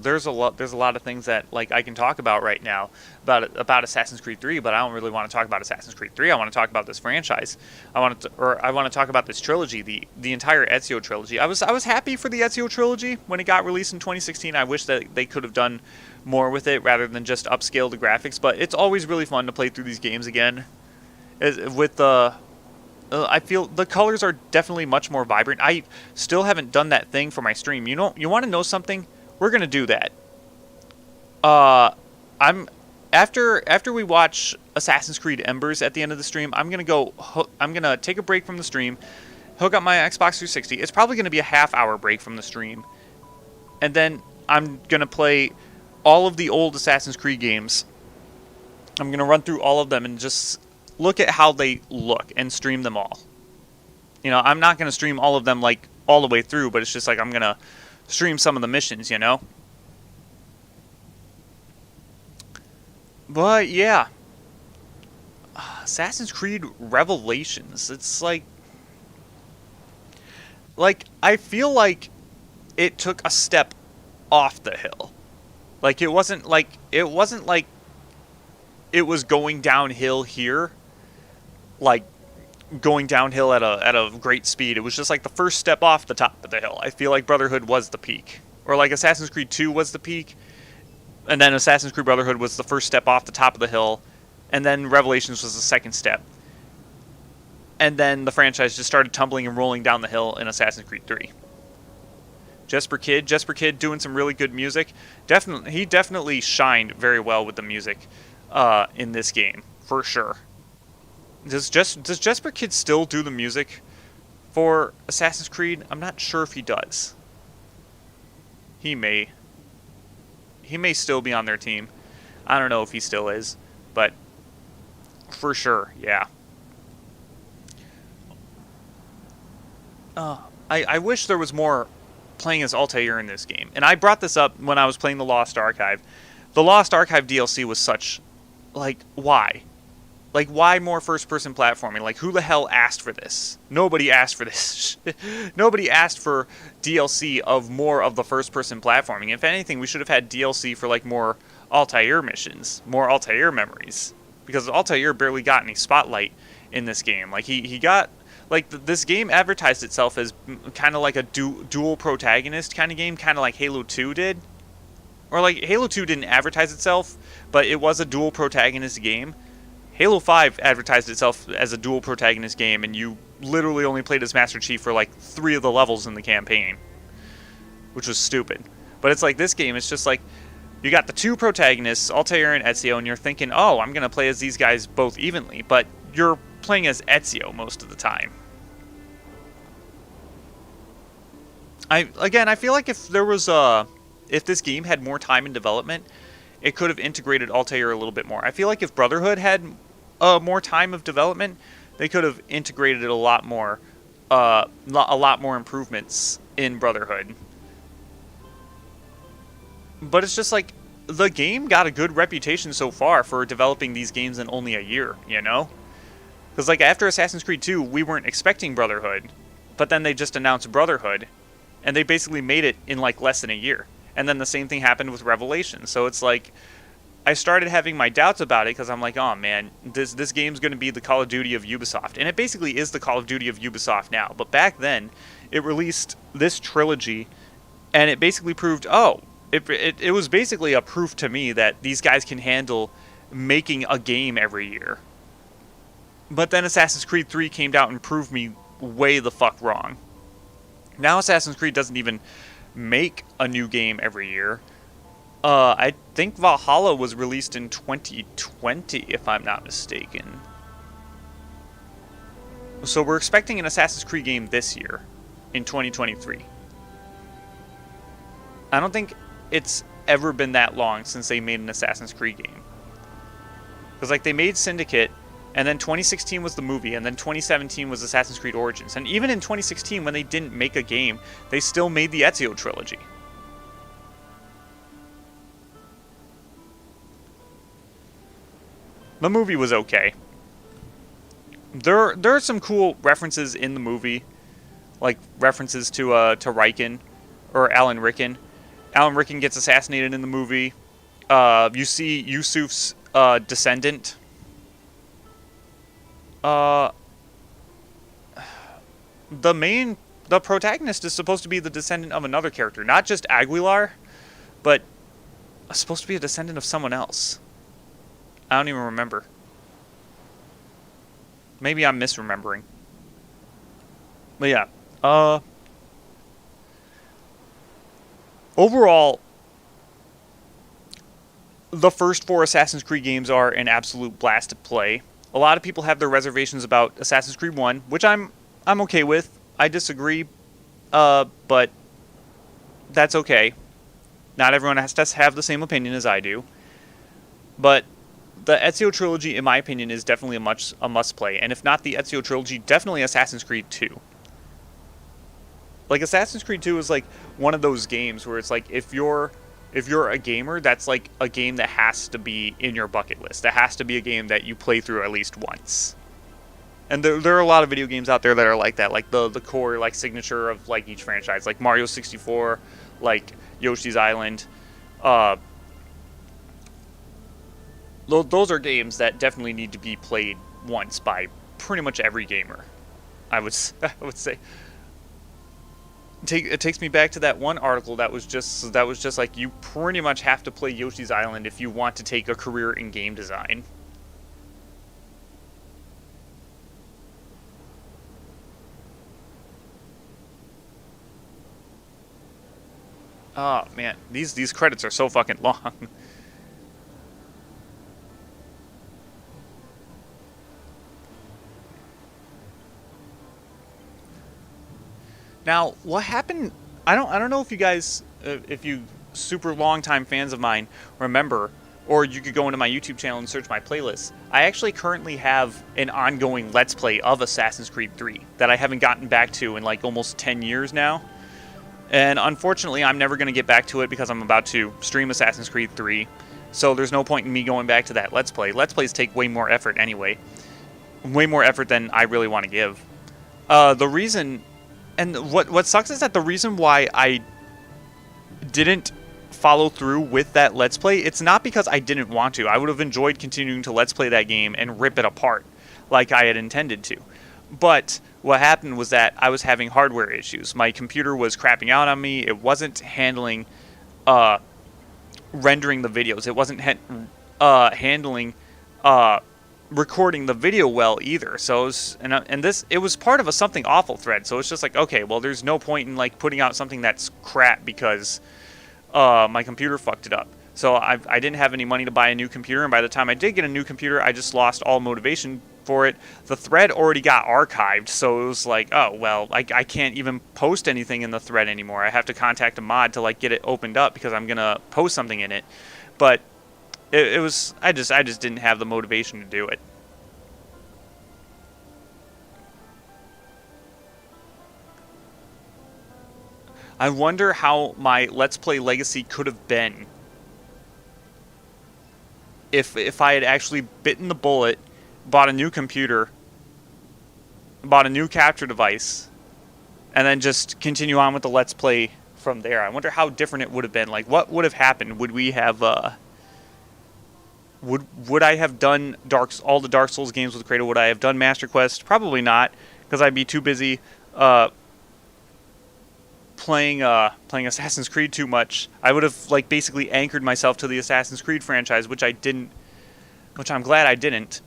There's a lot of things that like I can talk about right now about Assassin's Creed 3, but I don't really want to talk about Assassin's Creed 3. I want to talk about this franchise. I want to talk about this trilogy, the entire Ezio trilogy. I was happy for the Ezio trilogy when it got released in 2016. I wish that they could have done more with it rather than just upscale the graphics, but it's always really fun to play through these games again. With the I feel the colors are definitely much more vibrant. I still haven't done that thing for my stream. You want to know something? We're gonna do that. After we watch Assassin's Creed Embers at the end of the stream, I'm gonna take a break from the stream, hook up my Xbox 360. It's probably gonna be a half-hour break from the stream, and then I'm gonna play all of the old Assassin's Creed games. I'm gonna run through all of them and just look at how they look and stream them all. You know, I'm not gonna stream all of them like all the way through, but it's just like I'm gonna stream some of the missions, you know? But yeah, Assassin's Creed Revelations, it's like I feel like it took a step off the hill. Like, it wasn't like it was going downhill here, like going downhill at a great speed. It was just like the first step off the top of the hill. I feel like Brotherhood was the peak, or like Assassin's Creed 2 was the peak, and then Assassin's Creed Brotherhood was the first step off the top of the hill, and then Revelations was the second step, and then the franchise just started tumbling and rolling down the hill in Assassin's Creed 3. Jesper Kid doing some really good music. He definitely shined very well with the music in this game, for sure. Does Jesper Kid still do the music for Assassin's Creed? I'm not sure if he does. He may still be on their team. I don't know if he still is, but for sure, yeah. I wish there was more playing as Altair in this game. And I brought this up when I was playing the Lost Archive. The Lost Archive DLC was such, like, why? Like, why more first-person platforming? Like, who the hell asked for this? Nobody asked for this. Nobody asked for DLC of more of the first-person platforming. If anything, we should have had DLC for, like, more Altair missions, more Altair memories. Because Altair barely got any spotlight in this game. Like, he got... Like, this game advertised itself as kind of like a dual protagonist kind of game, kind of like Halo 2 did. Or, like, Halo 2 didn't advertise itself, but it was a dual protagonist game. Halo 5 advertised itself as a dual protagonist game, and you literally only played as Master Chief for, like, 3 of the levels in the campaign. Which was stupid. But it's like, this game, it's just like, you got the two protagonists, Altair and Ezio, and you're thinking, oh, I'm going to play as these guys both evenly. But you're playing as Ezio most of the time. I feel like if there was if this game had more time in development, it could have integrated Altair a little bit more. I feel like if Brotherhood had more time of development, they could have integrated it a lot more improvements in Brotherhood. But it's just like, the game got a good reputation so far for developing these games in only a year, you know? Because, like, after Assassin's Creed 2, we weren't expecting Brotherhood, but then they just announced Brotherhood, and they basically made it in, like, less than a year. And then the same thing happened with Revelation. So it's like, I started having my doubts about it, because I'm like, oh man, this game's going to be the Call of Duty of Ubisoft. And it basically is the Call of Duty of Ubisoft now. But back then, it released this trilogy, and it basically proved, it was basically a proof to me that these guys can handle making a game every year. But then Assassin's Creed 3 came out and proved me way the fuck wrong. Now Assassin's Creed doesn't even make a new game every year. I think Valhalla was released in 2020, if I'm not mistaken. So we're expecting an Assassin's Creed game this year, in 2023. I don't think it's ever been that long since they made an Assassin's Creed game. Because, like, they made Syndicate, and then 2016 was the movie, and then 2017 was Assassin's Creed Origins. And even in 2016, when they didn't make a game, they still made the Ezio trilogy. The movie was okay. There are some cool references in the movie, like references to Riken, or Alan Rickon. Alan Rickon gets assassinated in the movie. You see Yusuf's descendant. The protagonist is supposed to be the descendant of another character, not just Aguilar, but supposed to be a descendant of someone else. I don't even remember. Maybe I'm misremembering. But yeah, overall, the first 4 Assassin's Creed games are an absolute blast to play. A lot of people have their reservations about Assassin's Creed 1, which I'm okay with. I disagree, but that's okay. Not everyone has to have the same opinion as I do. But the Ezio trilogy, in my opinion, is definitely a must-play. And if not the Ezio trilogy, definitely Assassin's Creed 2. Like, Assassin's Creed 2 is like one of those games where it's like, if you're a gamer, that's like a game that has to be in your bucket list. That has to be a game that you play through at least once. And there are a lot of video games out there that are like that, like the core like signature of like each franchise, like Mario 64, like Yoshi's Island. Those are games that definitely need to be played once by pretty much every gamer. I would say. It takes me back to that one article that was just like, you pretty much have to play Yoshi's Island if you want to take a career in game design. Oh man, these credits are so fucking long. Now, what happened? I don't know if you guys, if you super long time fans of mine remember, or you could go into my YouTube channel and search my playlists. I actually currently have an ongoing Let's Play of Assassin's Creed 3 that I haven't gotten back to in like almost 10 years now. And unfortunately, I'm never going to get back to it because I'm about to stream Assassin's Creed 3. So there's no point in me going back to that Let's Play. Let's Plays take way more effort anyway. Way more effort than I really want to give. The reason... And what sucks is that the reason why I didn't follow through with that Let's Play, it's not because I didn't want to. I would have enjoyed continuing to Let's Play that game and rip it apart like I had intended to. But what happened was that I was having hardware issues. My computer was crapping out on me. It wasn't handling rendering the videos. It wasn't handling recording the video well either. So it was, it was part of a something awful thread. So it's just like, okay, well, there's no point in like putting out something that's crap because my computer fucked it up. So I didn't have any money to buy a new computer, and by the time I did get a new computer, I just lost all motivation for it. The thread already got archived, so it was like, oh, well, I can't even post anything in the thread anymore. I have to contact a mod to like get it opened up because I'm gonna post something in it. But it was, I just didn't have the motivation to do it. I wonder how my Let's Play legacy could have been if I had actually bitten the bullet, bought a new computer, bought a new capture device, and then just continue on with the Let's Play from there. I wonder how different it would have been. Like, what would have happened? Would we have, would I have done all the Dark Souls games with Kratos? Would I have done Master Quest? Probably not, because I'd be too busy, playing Assassin's Creed too much. I would have like basically anchored myself to the Assassin's Creed franchise, which I didn't, which I'm glad I didn't.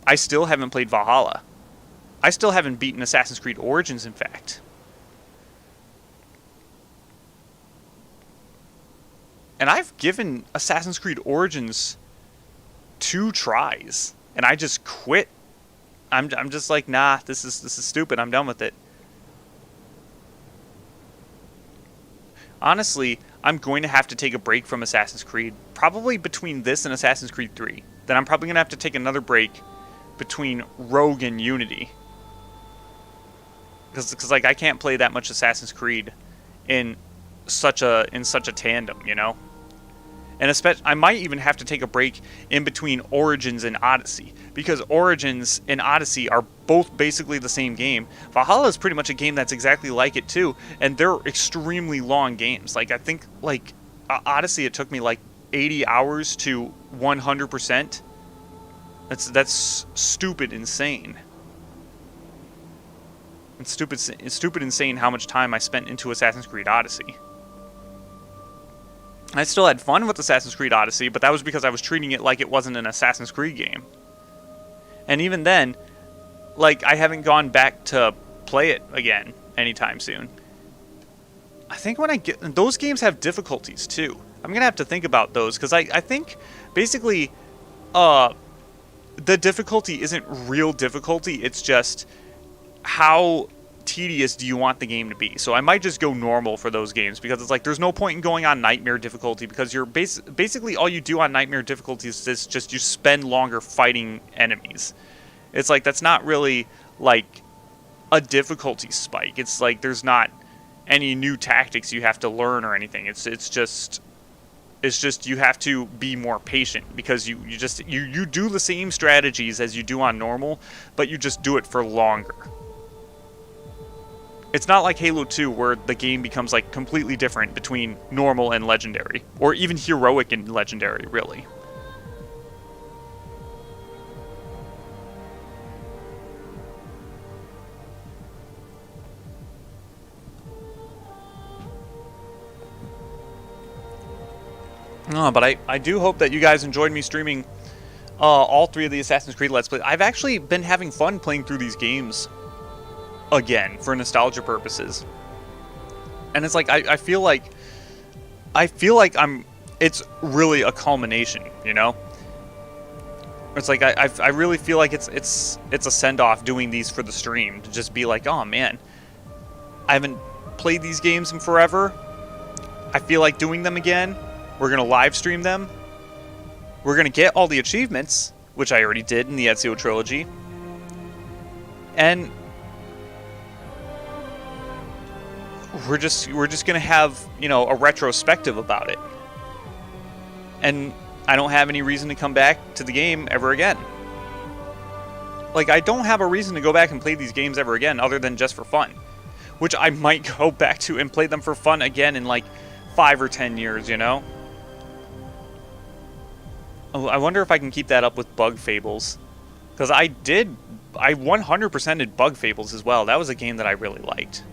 I still haven't played Valhalla. I still haven't beaten Assassin's Creed Origins, in fact. And I've given Assassin's Creed Origins 2 tries, and I just quit. I'm just like, nah, this is stupid. I'm done with it. Honestly, I'm going to have to take a break from Assassin's Creed, probably between this and Assassin's Creed 3. Then I'm probably going to have to take another break between Rogue and Unity. Because like, I can't play that much Assassin's Creed in such a tandem, you know? And especially, I might even have to take a break in between Origins and Odyssey, because Origins and Odyssey are both basically the same game. Valhalla is pretty much a game that's exactly like it too, and they're extremely long games. Like, I think, like, Odyssey, it took me like 80 hours to 100%. That's stupid insane. It's stupid insane how much time I spent into Assassin's Creed Odyssey. I still had fun with Assassin's Creed Odyssey, but that was because I was treating it like it wasn't an Assassin's Creed game. And even then, like, I haven't gone back to play it again anytime soon. I think when I get... Those games have difficulties, too. I'm going to have to think about those, because I think, basically, the difficulty isn't real difficulty, it's just how tedious do you want the game to be. So I might just go normal for those games, because it's like there's no point in going on nightmare difficulty, because you're basically all you do on nightmare difficulties is just you spend longer fighting enemies. It's like that's not really like a difficulty spike. It's like there's not any new tactics you have to learn or anything. It's just It's just you have to be more patient because you do the same strategies as you do on normal, but you just do it for longer. It's not like Halo 2 where the game becomes like completely different between normal and legendary, or even heroic and legendary, really. But I do hope that you guys enjoyed me streaming all 3 of the Assassin's Creed Let's Play. I've actually been having fun playing through these games again for nostalgia purposes. And it's like I feel like it's really a culmination, you know? It's like I really feel like it's a send-off doing these for the stream, to just be like, oh man, I haven't played these games in forever. I feel like doing them again. We're going to live stream them. We're going to get all the achievements, which I already did in the Ezio trilogy. And we're just going to have, you know, a retrospective about it. And I don't have any reason to come back to the game ever again. Like, I don't have a reason to go back and play these games ever again other than just for fun. Which I might go back to and play them for fun again in like 5 or 10 years, you know? Oh, I wonder if I can keep that up with Bug Fables. Because I 100%ed Bug Fables as well. That was a game that I really liked.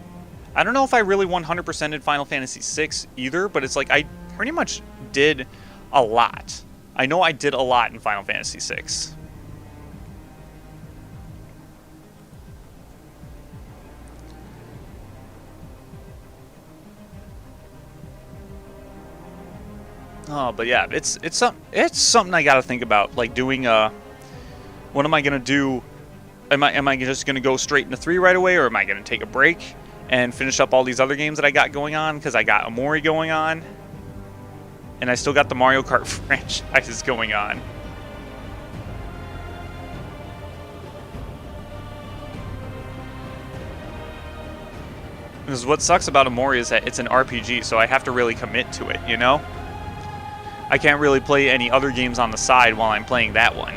I don't know if I really 100%ed Final Fantasy VI either, but it's like I pretty much did a lot. I know I did a lot in Final Fantasy VI. Oh, but yeah, it's something I gotta think about, like doing what am I gonna do? Am I just gonna go straight into 3 right away, or am I gonna take a break and finish up all these other games that I got going on? Because I got Amori going on, and I still got the Mario Kart franchise going on. Because what sucks about Amori is that it's an RPG, so I have to really commit to it, you know? I can't really play any other games on the side while I'm playing that one.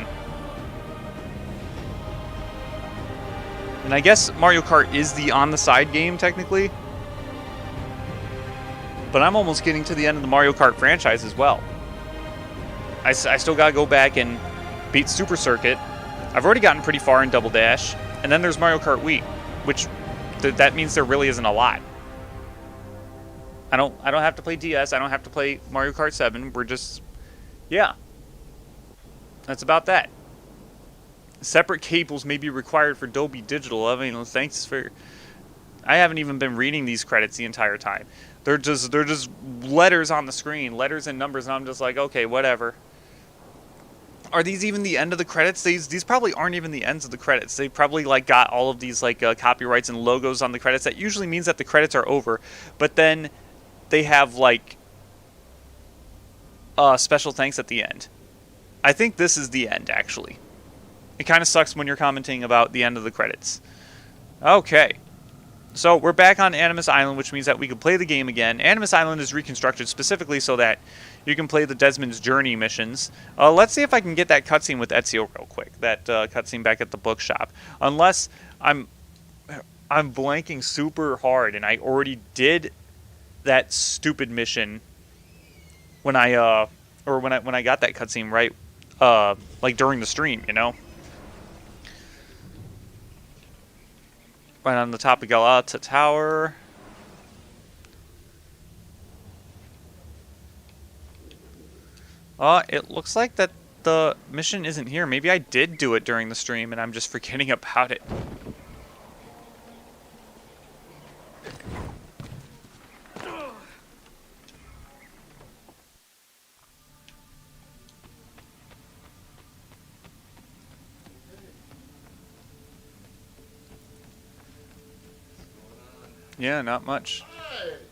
And I guess Mario Kart is the on-the-side game, technically. But I'm almost getting to the end of the Mario Kart franchise as well. I still gotta go back and beat Super Circuit. I've already gotten pretty far in Double Dash. And then there's Mario Kart Wii, which that means there really isn't a lot. I don't have to play DS. I don't have to play Mario Kart 7. We're just, yeah. That's about that. Separate cables may be required for Dolby Digital. I mean, thanks for. I haven't even been reading these credits the entire time. They're just letters on the screen, letters and numbers, and I'm just like, okay, whatever. Are these even the end of the credits? These probably aren't even the ends of the credits. They probably like got all of these like copyrights and logos on the credits. That usually means that the credits are over, but then they have like special thanks at the end. I think this is the end, actually. It kind of sucks when you're commenting about the end of the credits. Okay. So we're back on Animus Island, which means that we can play the game again. Animus Island is reconstructed specifically so that you can play the Desmond's Journey missions. Let's see if I can get that cutscene with Ezio real quick. That cutscene back at the bookshop. Unless I'm blanking super hard and I already did that stupid mission when I got that cutscene right, like during the stream, you know. Right on the top of Galata Tower. It looks like that the mission isn't here. Maybe I did do it during the stream and I'm just forgetting about it. Yeah, not much.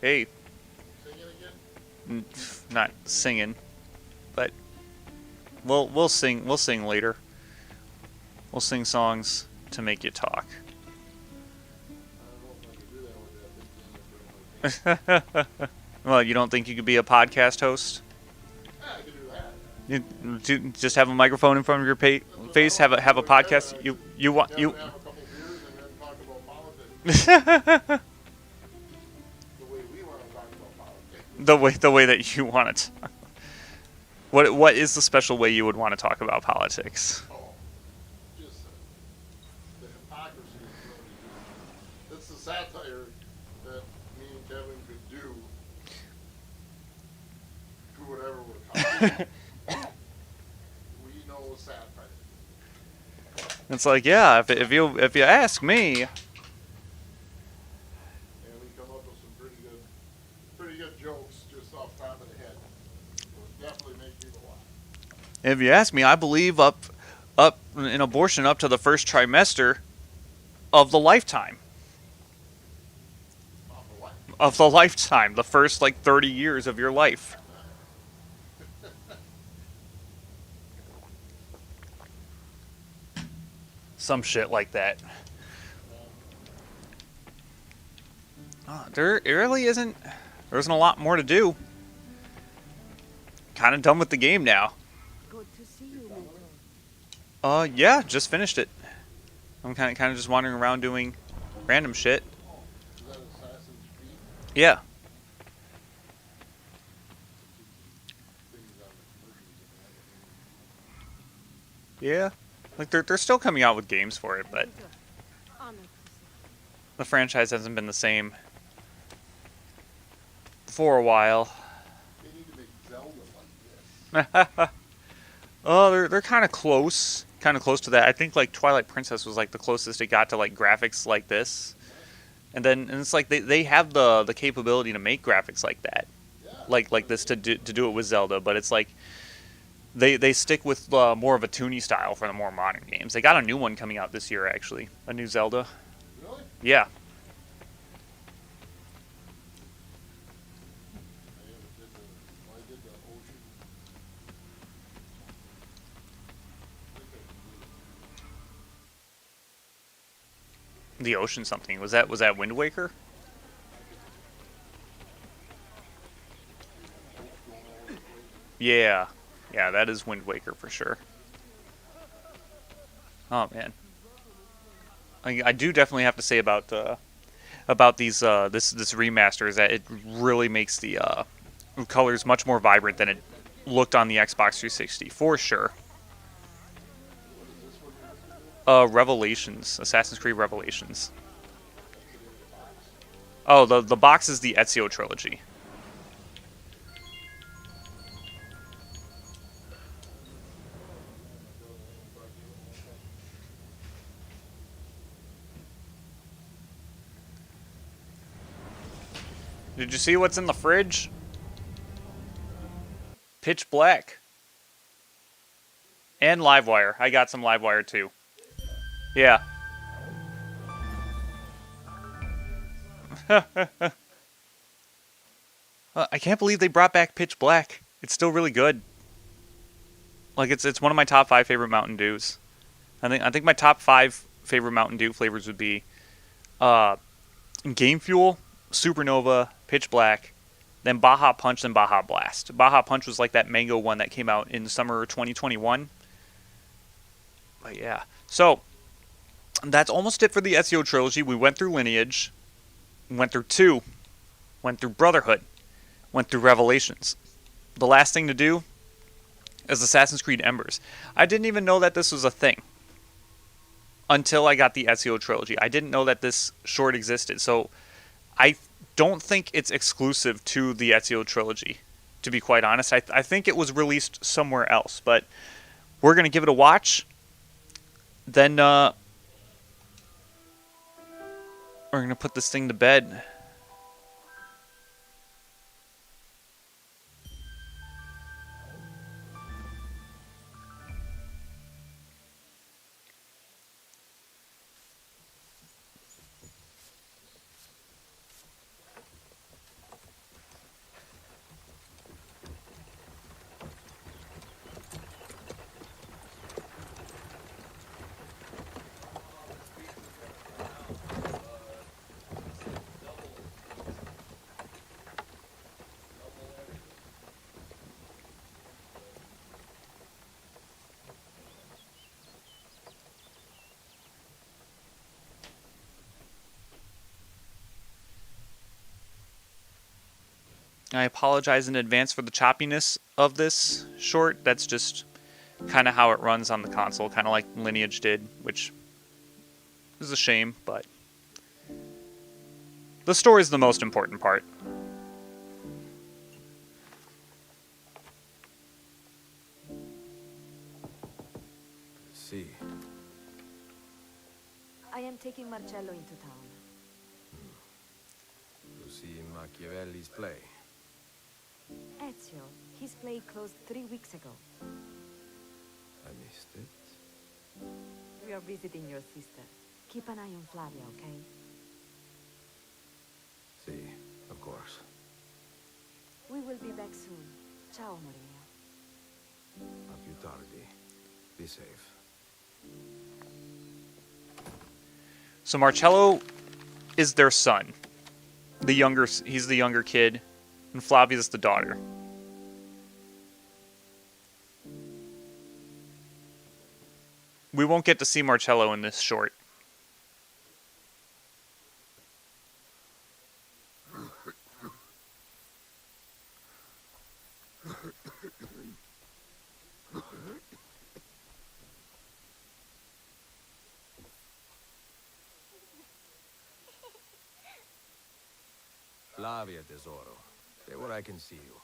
Hey. Not singing, but we'll sing later. We'll sing songs to make you talk. Well, you don't think you could be a podcast host? You, just have a microphone in front of your face. Have a podcast. You want you. The way that you want it. What is the special way you would want to talk about politics? Just the hypocrisy. That's the satire that me and Kevin could do to whatever we're talking. We know satire. It's like, yeah, if you ask me. And we come up with some pretty good jokes just off the top of the head. It'll definitely make people laugh. If you ask me, I believe up in abortion up to the first trimester of the lifetime. Of the lifetime, the first like 30 years of your life. Some shit like that. There really isn't. There isn't a lot more to do. Kind of done with the game now. Good to see you, Mentor. Yeah, just finished it. I'm kind of just wandering around doing random shit. Is that Assassin's Creed? Yeah. Yeah. Like they're still coming out with games for it, but the franchise hasn't been the same for a while. They need to make Zelda like this. Oh, they're kind of close to that. I think like Twilight Princess was like the closest it got to like graphics like this, and it's like they have the capability to make graphics like that, like this to do it with Zelda, but it's like they stick with more of a toony style for the more modern games. They got a new one coming out this year actually, a new Zelda. Really? Yeah. I did the ocean. The ocean something. Was that Wind Waker? Yeah. Yeah, that is Wind Waker for sure. Oh man. I do definitely have to say about these this remaster is that it really makes the colors much more vibrant than it looked on the Xbox 360 for sure. Revelations, Assassin's Creed Revelations. Oh, the box is the Ezio trilogy. Did you see what's in the fridge? Pitch Black. And Livewire. I got some Livewire too. Yeah. I can't believe they brought back Pitch Black. It's still really good. Like it's one of my top 5 favorite Mountain Dews. I think my top 5 favorite Mountain Dew flavors would be Game Fuel, Supernova, Pitch Black, then Baja Punch, then Baja Blast. Baja Punch was like that mango one that came out in summer 2021. But yeah. So that's almost it for the Ezio trilogy. We went through Lineage, went through 2, went through Brotherhood, went through Revelations. The last thing to do is Assassin's Creed Embers. I didn't even know that this was a thing until I got the Ezio trilogy. I didn't know that this short existed, so I don't think it's exclusive to the Ezio trilogy, to be quite honest. I think it was released somewhere else, but we're going to give it a watch. Then we're going to put this thing to bed. I apologize in advance for the choppiness of this short. That's just kind of how it runs on the console, kind of like Lineage did, which is a shame, but the story is the most important part. See. I am taking Marcello into town. You see Machiavelli's play. Ezio, his play closed 3 weeks ago. I missed it. We are visiting your sister. Keep an eye on Flavia, okay? See, of course. We will be back soon. Ciao, Maria. A più tardi. Be safe. So Marcello is their son. He's the younger kid, and Flavia's the daughter. We won't get to see Marcello in this short. Flavia, tesoro. Say where I can see you.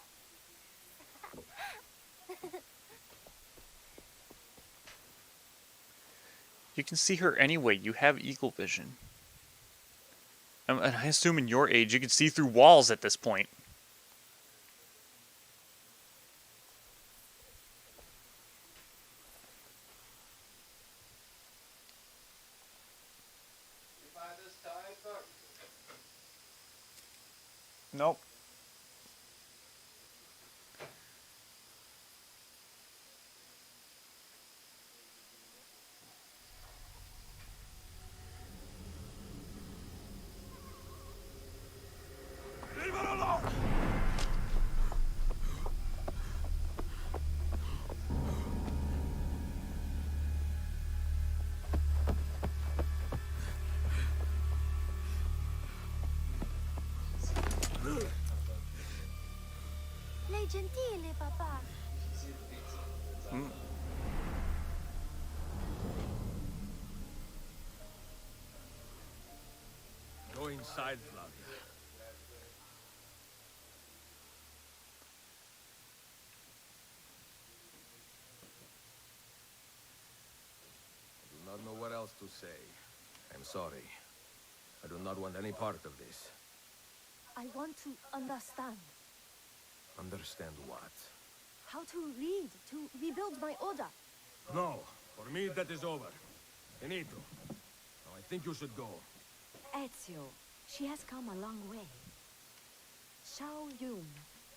You can see her anyway. You have eagle vision. And I assume in your age, you can see through walls at this point. Nope. Leave her alone! Lei gentile, papà. Go inside, Flavia. I do not know what else to say. I'm sorry. I do not want any part of this. I want to understand. Understand what? How to read, to rebuild my order. No, for me that is over. Finito. Now I think you should go. Ezio, she has come a long way. Xiao Yun,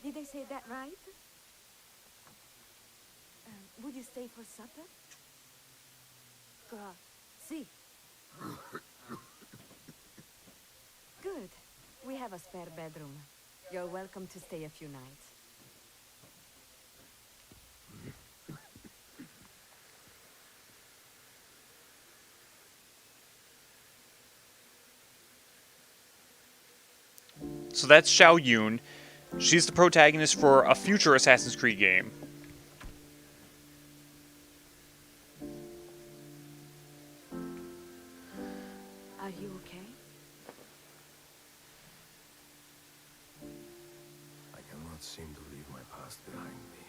did I say that right? Would you stay for supper? Si. Good. We have a spare bedroom. You're welcome to stay a few nights. So that's Xiao Yun. She's the protagonist for a future Assassin's Creed game. Are you okay? I cannot seem to leave my past behind me.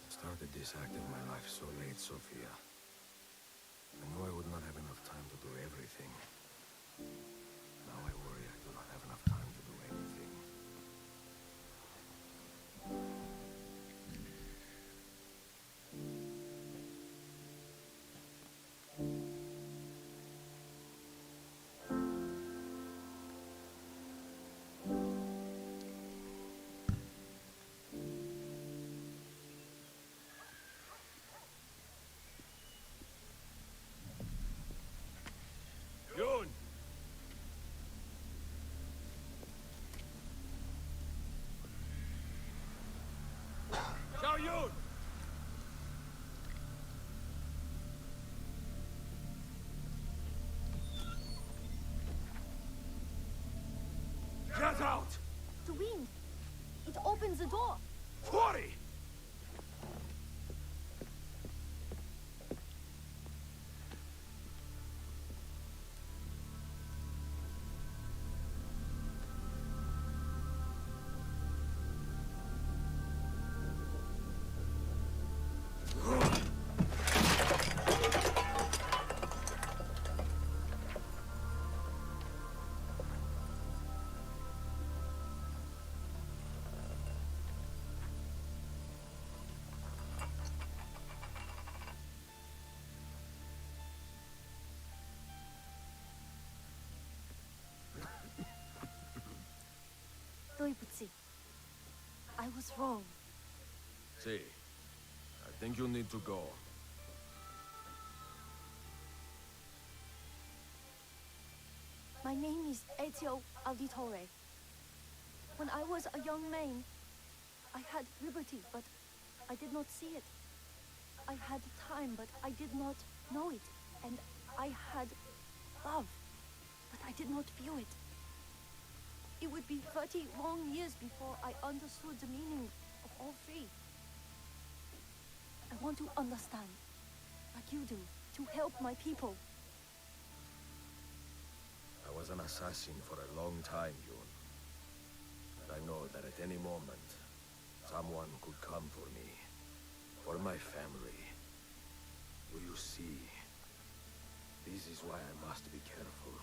I started this act of my life so late, Sofia. I knew I would not have enough time to do everything. Now I worry I do not have enough time to do anything. Yun! Xiao Yun! Get out! The wind. Open the door! Hurry! I was wrong. See, I think you need to go. My name is Ezio Auditore. When I was a young man, I had liberty, but I did not see it. I had time, but I did not know it. And I had love, but I did not feel it. It would be 30 long years before I understood the meaning of all three. I want to understand, like you do, to help my people. I was an assassin for a long time, Yun. And I know that at any moment, someone could come for me. For my family. Will you see? This is why I must be careful.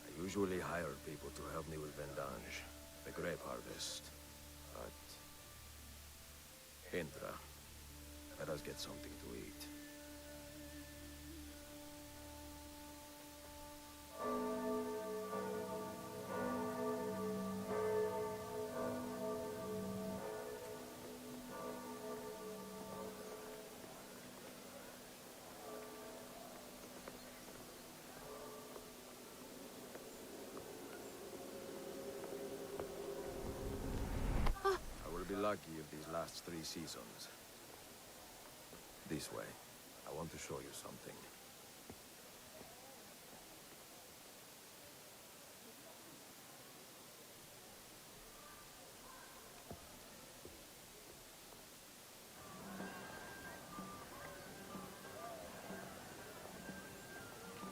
I usually hire people to help me with vendange, the grape harvest. But... Entra. Let us get something to eat. I will be lucky if these last 3 seasons. This way. I want to show you something.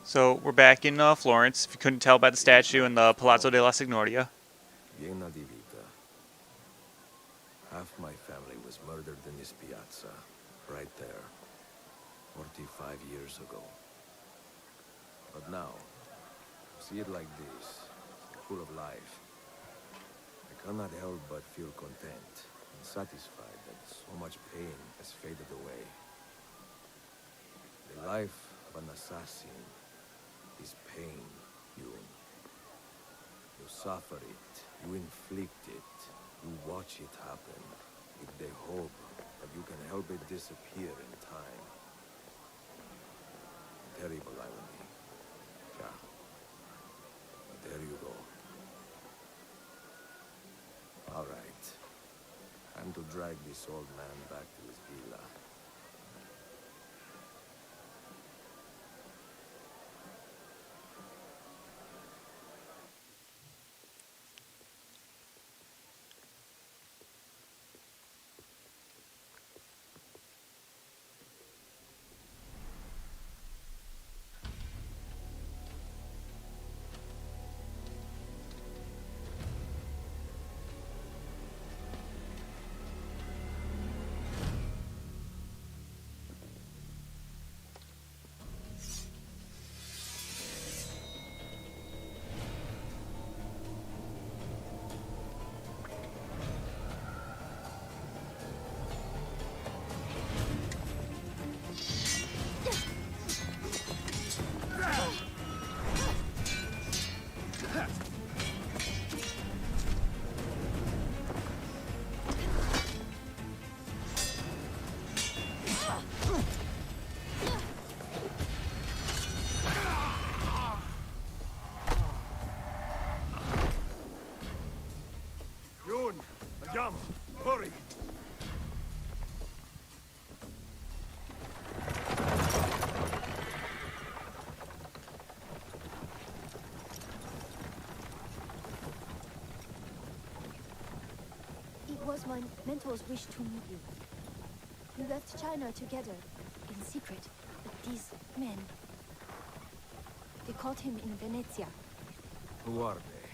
So we're back in Florence, if you couldn't tell by the statue in the Palazzo della Signoria. Piena di vita. Half my family was murdered in this piazza, right there, 45 years ago. But now, see it like this, full of life. I cannot help but feel content and satisfied that so much pain has faded away. The life of an assassin is pain, Yun. You suffer it, you inflict it, you watch it happen, with the hope that you can help it disappear in time. Terrible irony. Yeah. But there you go. All right. Time to drag this old man back to his villa. because my mentors wish to meet you. We left China together, in secret, but these men... They caught him in Venezia. Who are they?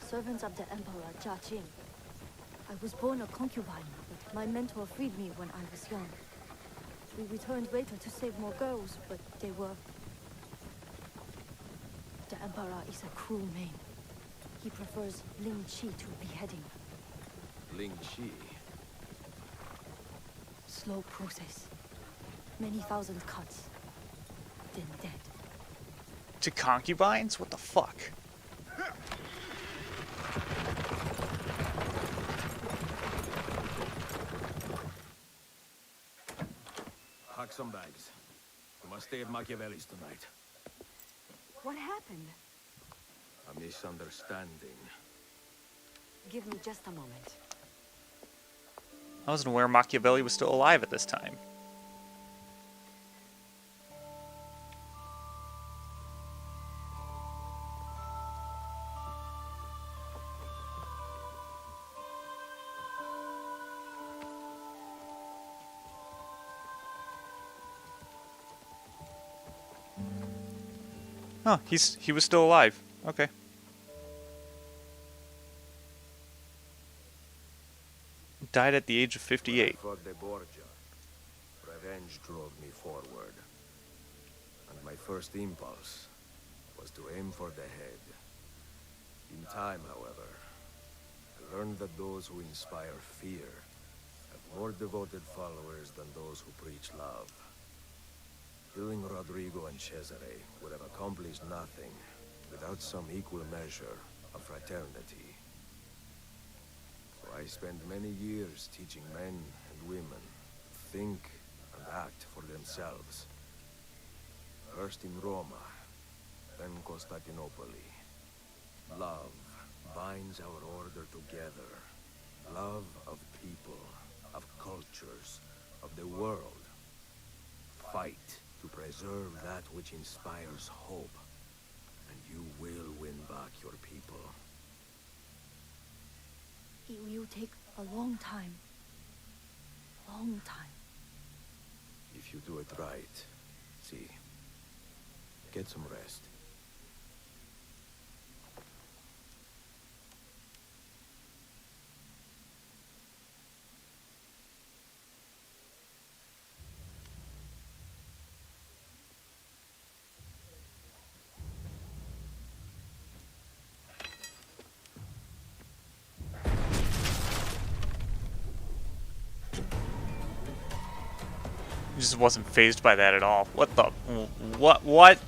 Servants of the Emperor Jia Jing. I was born a concubine, but my mentor freed me when I was young. We returned later to save more girls, but they were... The Emperor is a cruel man. He prefers Ling Qi to beheading. Ling Qi? Slow process. Many thousand cuts. Then dead. To concubines? What the fuck? Pack some bags. We must stay at Machiavelli's tonight. What happened? A misunderstanding. Give me just a moment. I wasn't aware Machiavelli was still alive at this time. Oh, he was still alive. Okay. Died at the age of 58. For the Borgia, revenge drove me forward. And my first impulse was to aim for the head. In time, however, I learned that those who inspire fear have more devoted followers than those who preach love. Killing Rodrigo and Cesare would have accomplished nothing without some equal measure of fraternity. So I spent many years teaching men and women to think and act for themselves. First in Roma, then Constantinople. Love binds our order together. Love of people, of cultures, of the world. Fight to preserve that which inspires hope, and you will win back your people. It will take a long time. Long time. If you do it right, see, get some rest. He just wasn't fazed by that at all. What the... What?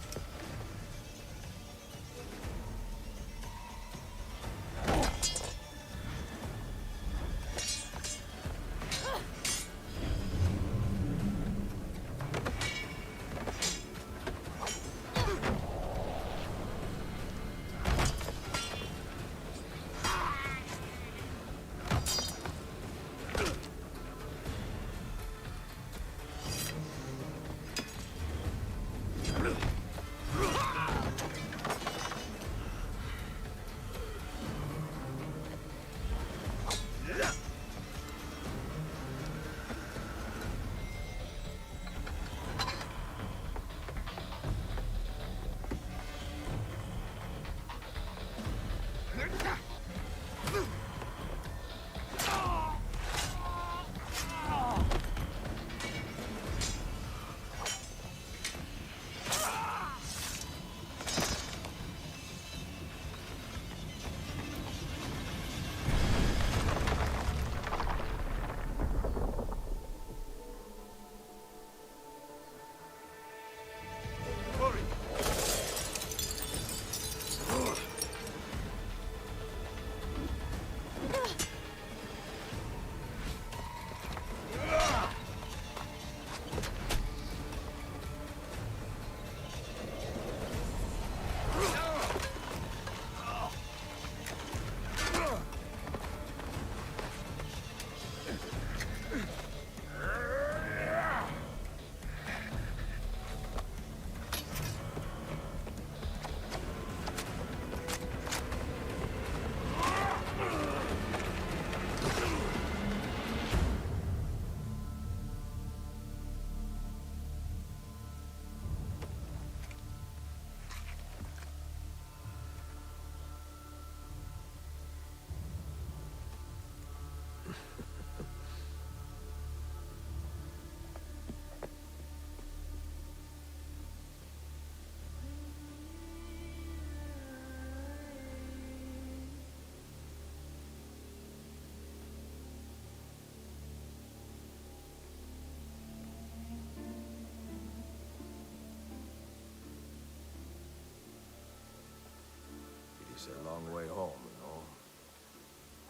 It's a long way home,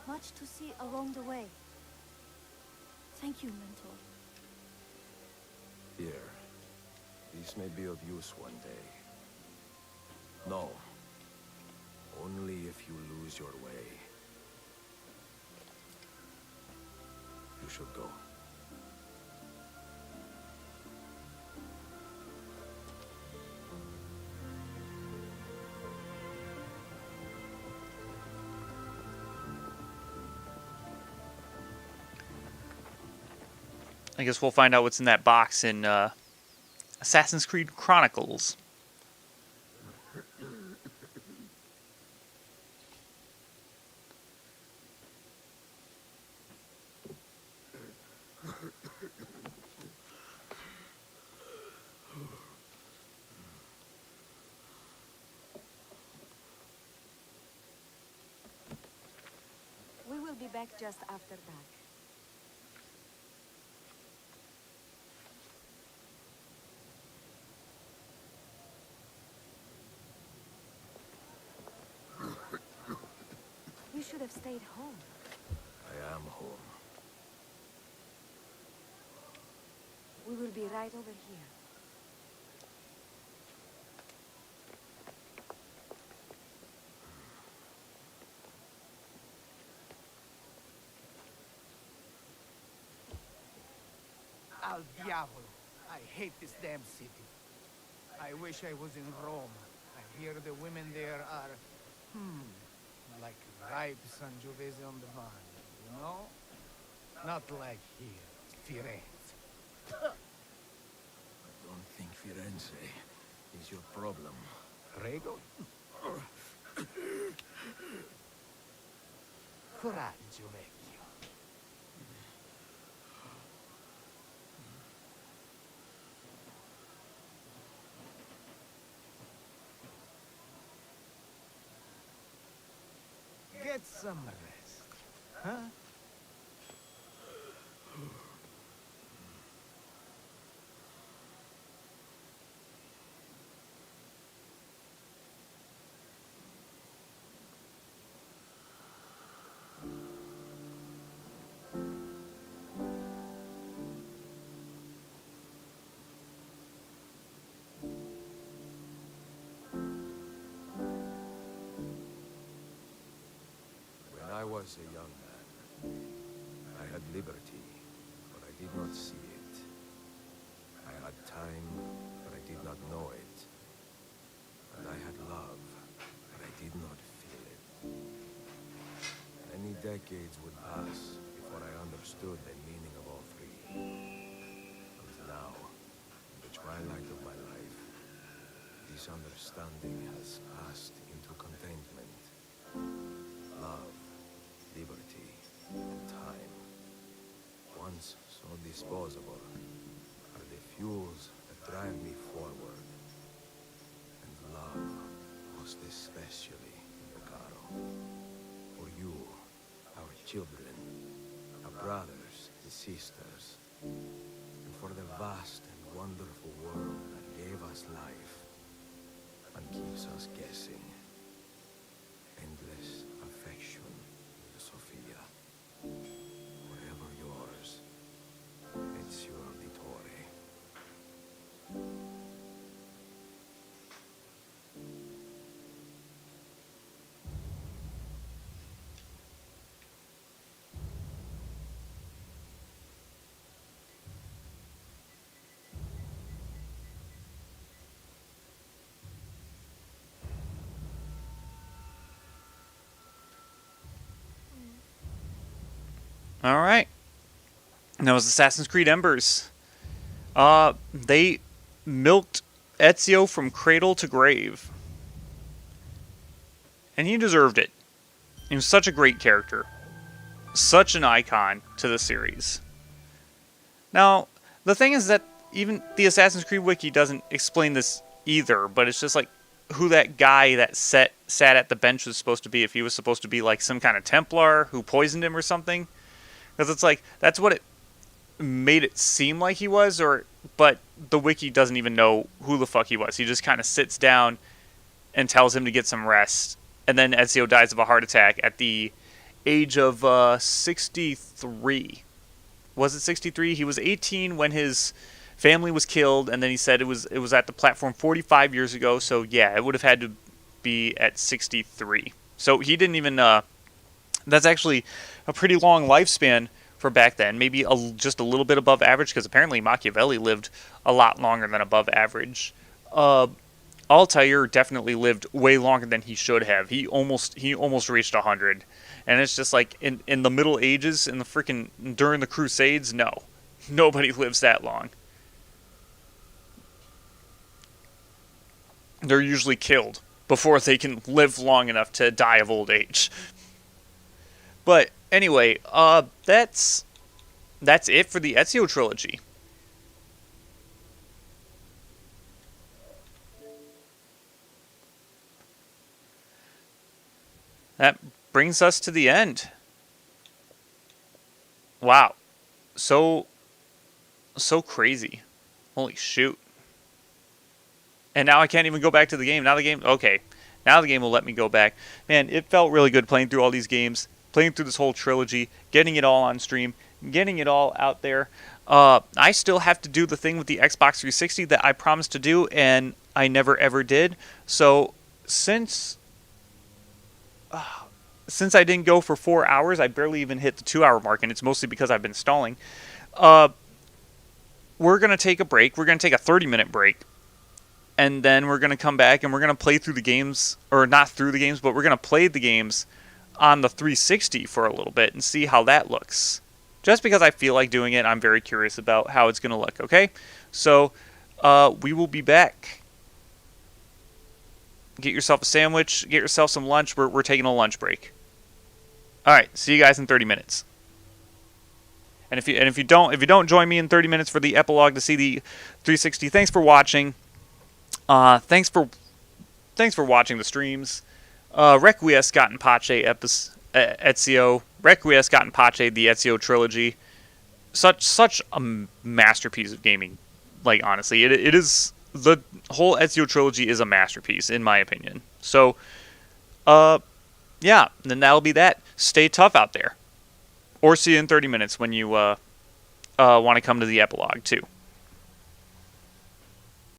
Much to see along the way. Thank you, Mentor. Here. This may be of use one day. No. Only if you lose your way. You should go. I guess we'll find out what's in that box in Assassin's Creed Chronicles. We will be back just after dark. You should have stayed home. I am home. We will be right over here. Al diavolo. I hate this damn city. I wish I was in Rome. I hear the women there are, like ripe Sangiovese on the vine, you know? Not like here, Firenze. I don't think Firenze is your problem. Prego? Coraggio, vecchio. Get some rest, huh? When I was a young man, I had liberty, but I did not see it. I had time, but I did not know it. And I had love, but I did not feel it. Many decades would pass before I understood the meaning of all three. And now, in the twilight of my life, this understanding has passed into contentment. Love, liberty, and time, once so disposable, are the fuels that drive me forward. And love, most especially, Caro. For you, our children, our brothers and sisters, and for the vast and wonderful world that gave us life and keeps us guessing. Endless affection, Sofia. Forever yours, Ezio Auditore. All right. And that was Assassin's Creed Embers. They milked Ezio from cradle to grave. And he deserved it. He was such a great character. Such an icon to the series. Now, the thing is that even the Assassin's Creed Wiki doesn't explain this either, but it's just like who that guy that sat at the bench was supposed to be, if he was supposed to be like some kind of Templar who poisoned him or something. Because it's like, that's what it made it seem like he was, but the wiki doesn't even know who the fuck he was. He just kind of sits down and tells him to get some rest and then Ezio dies of a heart attack at the age of 63. Was it 63? He was 18 when his family was killed, and then he said it was at the platform 45 years ago. So yeah, it would have had to be at 63. So he didn't even. That's actually a pretty long lifespan for back then. Maybe just a little bit above average, because apparently Machiavelli lived a lot longer than above average. Altair definitely lived way longer than he should have. He almost reached 100. And it's just like in the Middle Ages, in the freaking during the Crusades, no. Nobody lives that long. They're usually killed before they can live long enough to die of old age. But anyway, that's it for the Ezio trilogy. That brings us to the end. Wow. So crazy. Holy shoot. And now I can't even go back to the game. Okay. Now the game will let me go back. Man, it felt really good playing through all these games, playing through this whole trilogy, getting it all on stream, getting it all out there. I still have to do the thing with the Xbox 360 that I promised to do, and I never ever did. So since I didn't go for 4 hours, I barely even hit the 2 hour mark, and it's mostly because I've been stalling. We're going to take a break. We're going to take a 30-minute break. And then we're going to come back and we're going to play through the games, or not through the games, but we're going to play the games on the 360 for a little bit and see how that looks. Just because I feel like doing it, I'm very curious about how it's going to look, okay? So, we will be back. Get yourself a sandwich, get yourself some lunch. We're taking a lunch break. All right, see you guys in 30 minutes. And if you don't join me in 30 minutes for the epilogue to see the 360, thanks for watching. Thanks for watching the streams. Requiescat in Pace Ezio. Requiescat in Pace, the Ezio trilogy. Such a masterpiece of gaming. Like, honestly, it is. The whole Ezio trilogy is a masterpiece, in my opinion. So, yeah, then that'll be that. Stay tough out there. Or see you in 30 minutes when you want to come to the epilogue, too.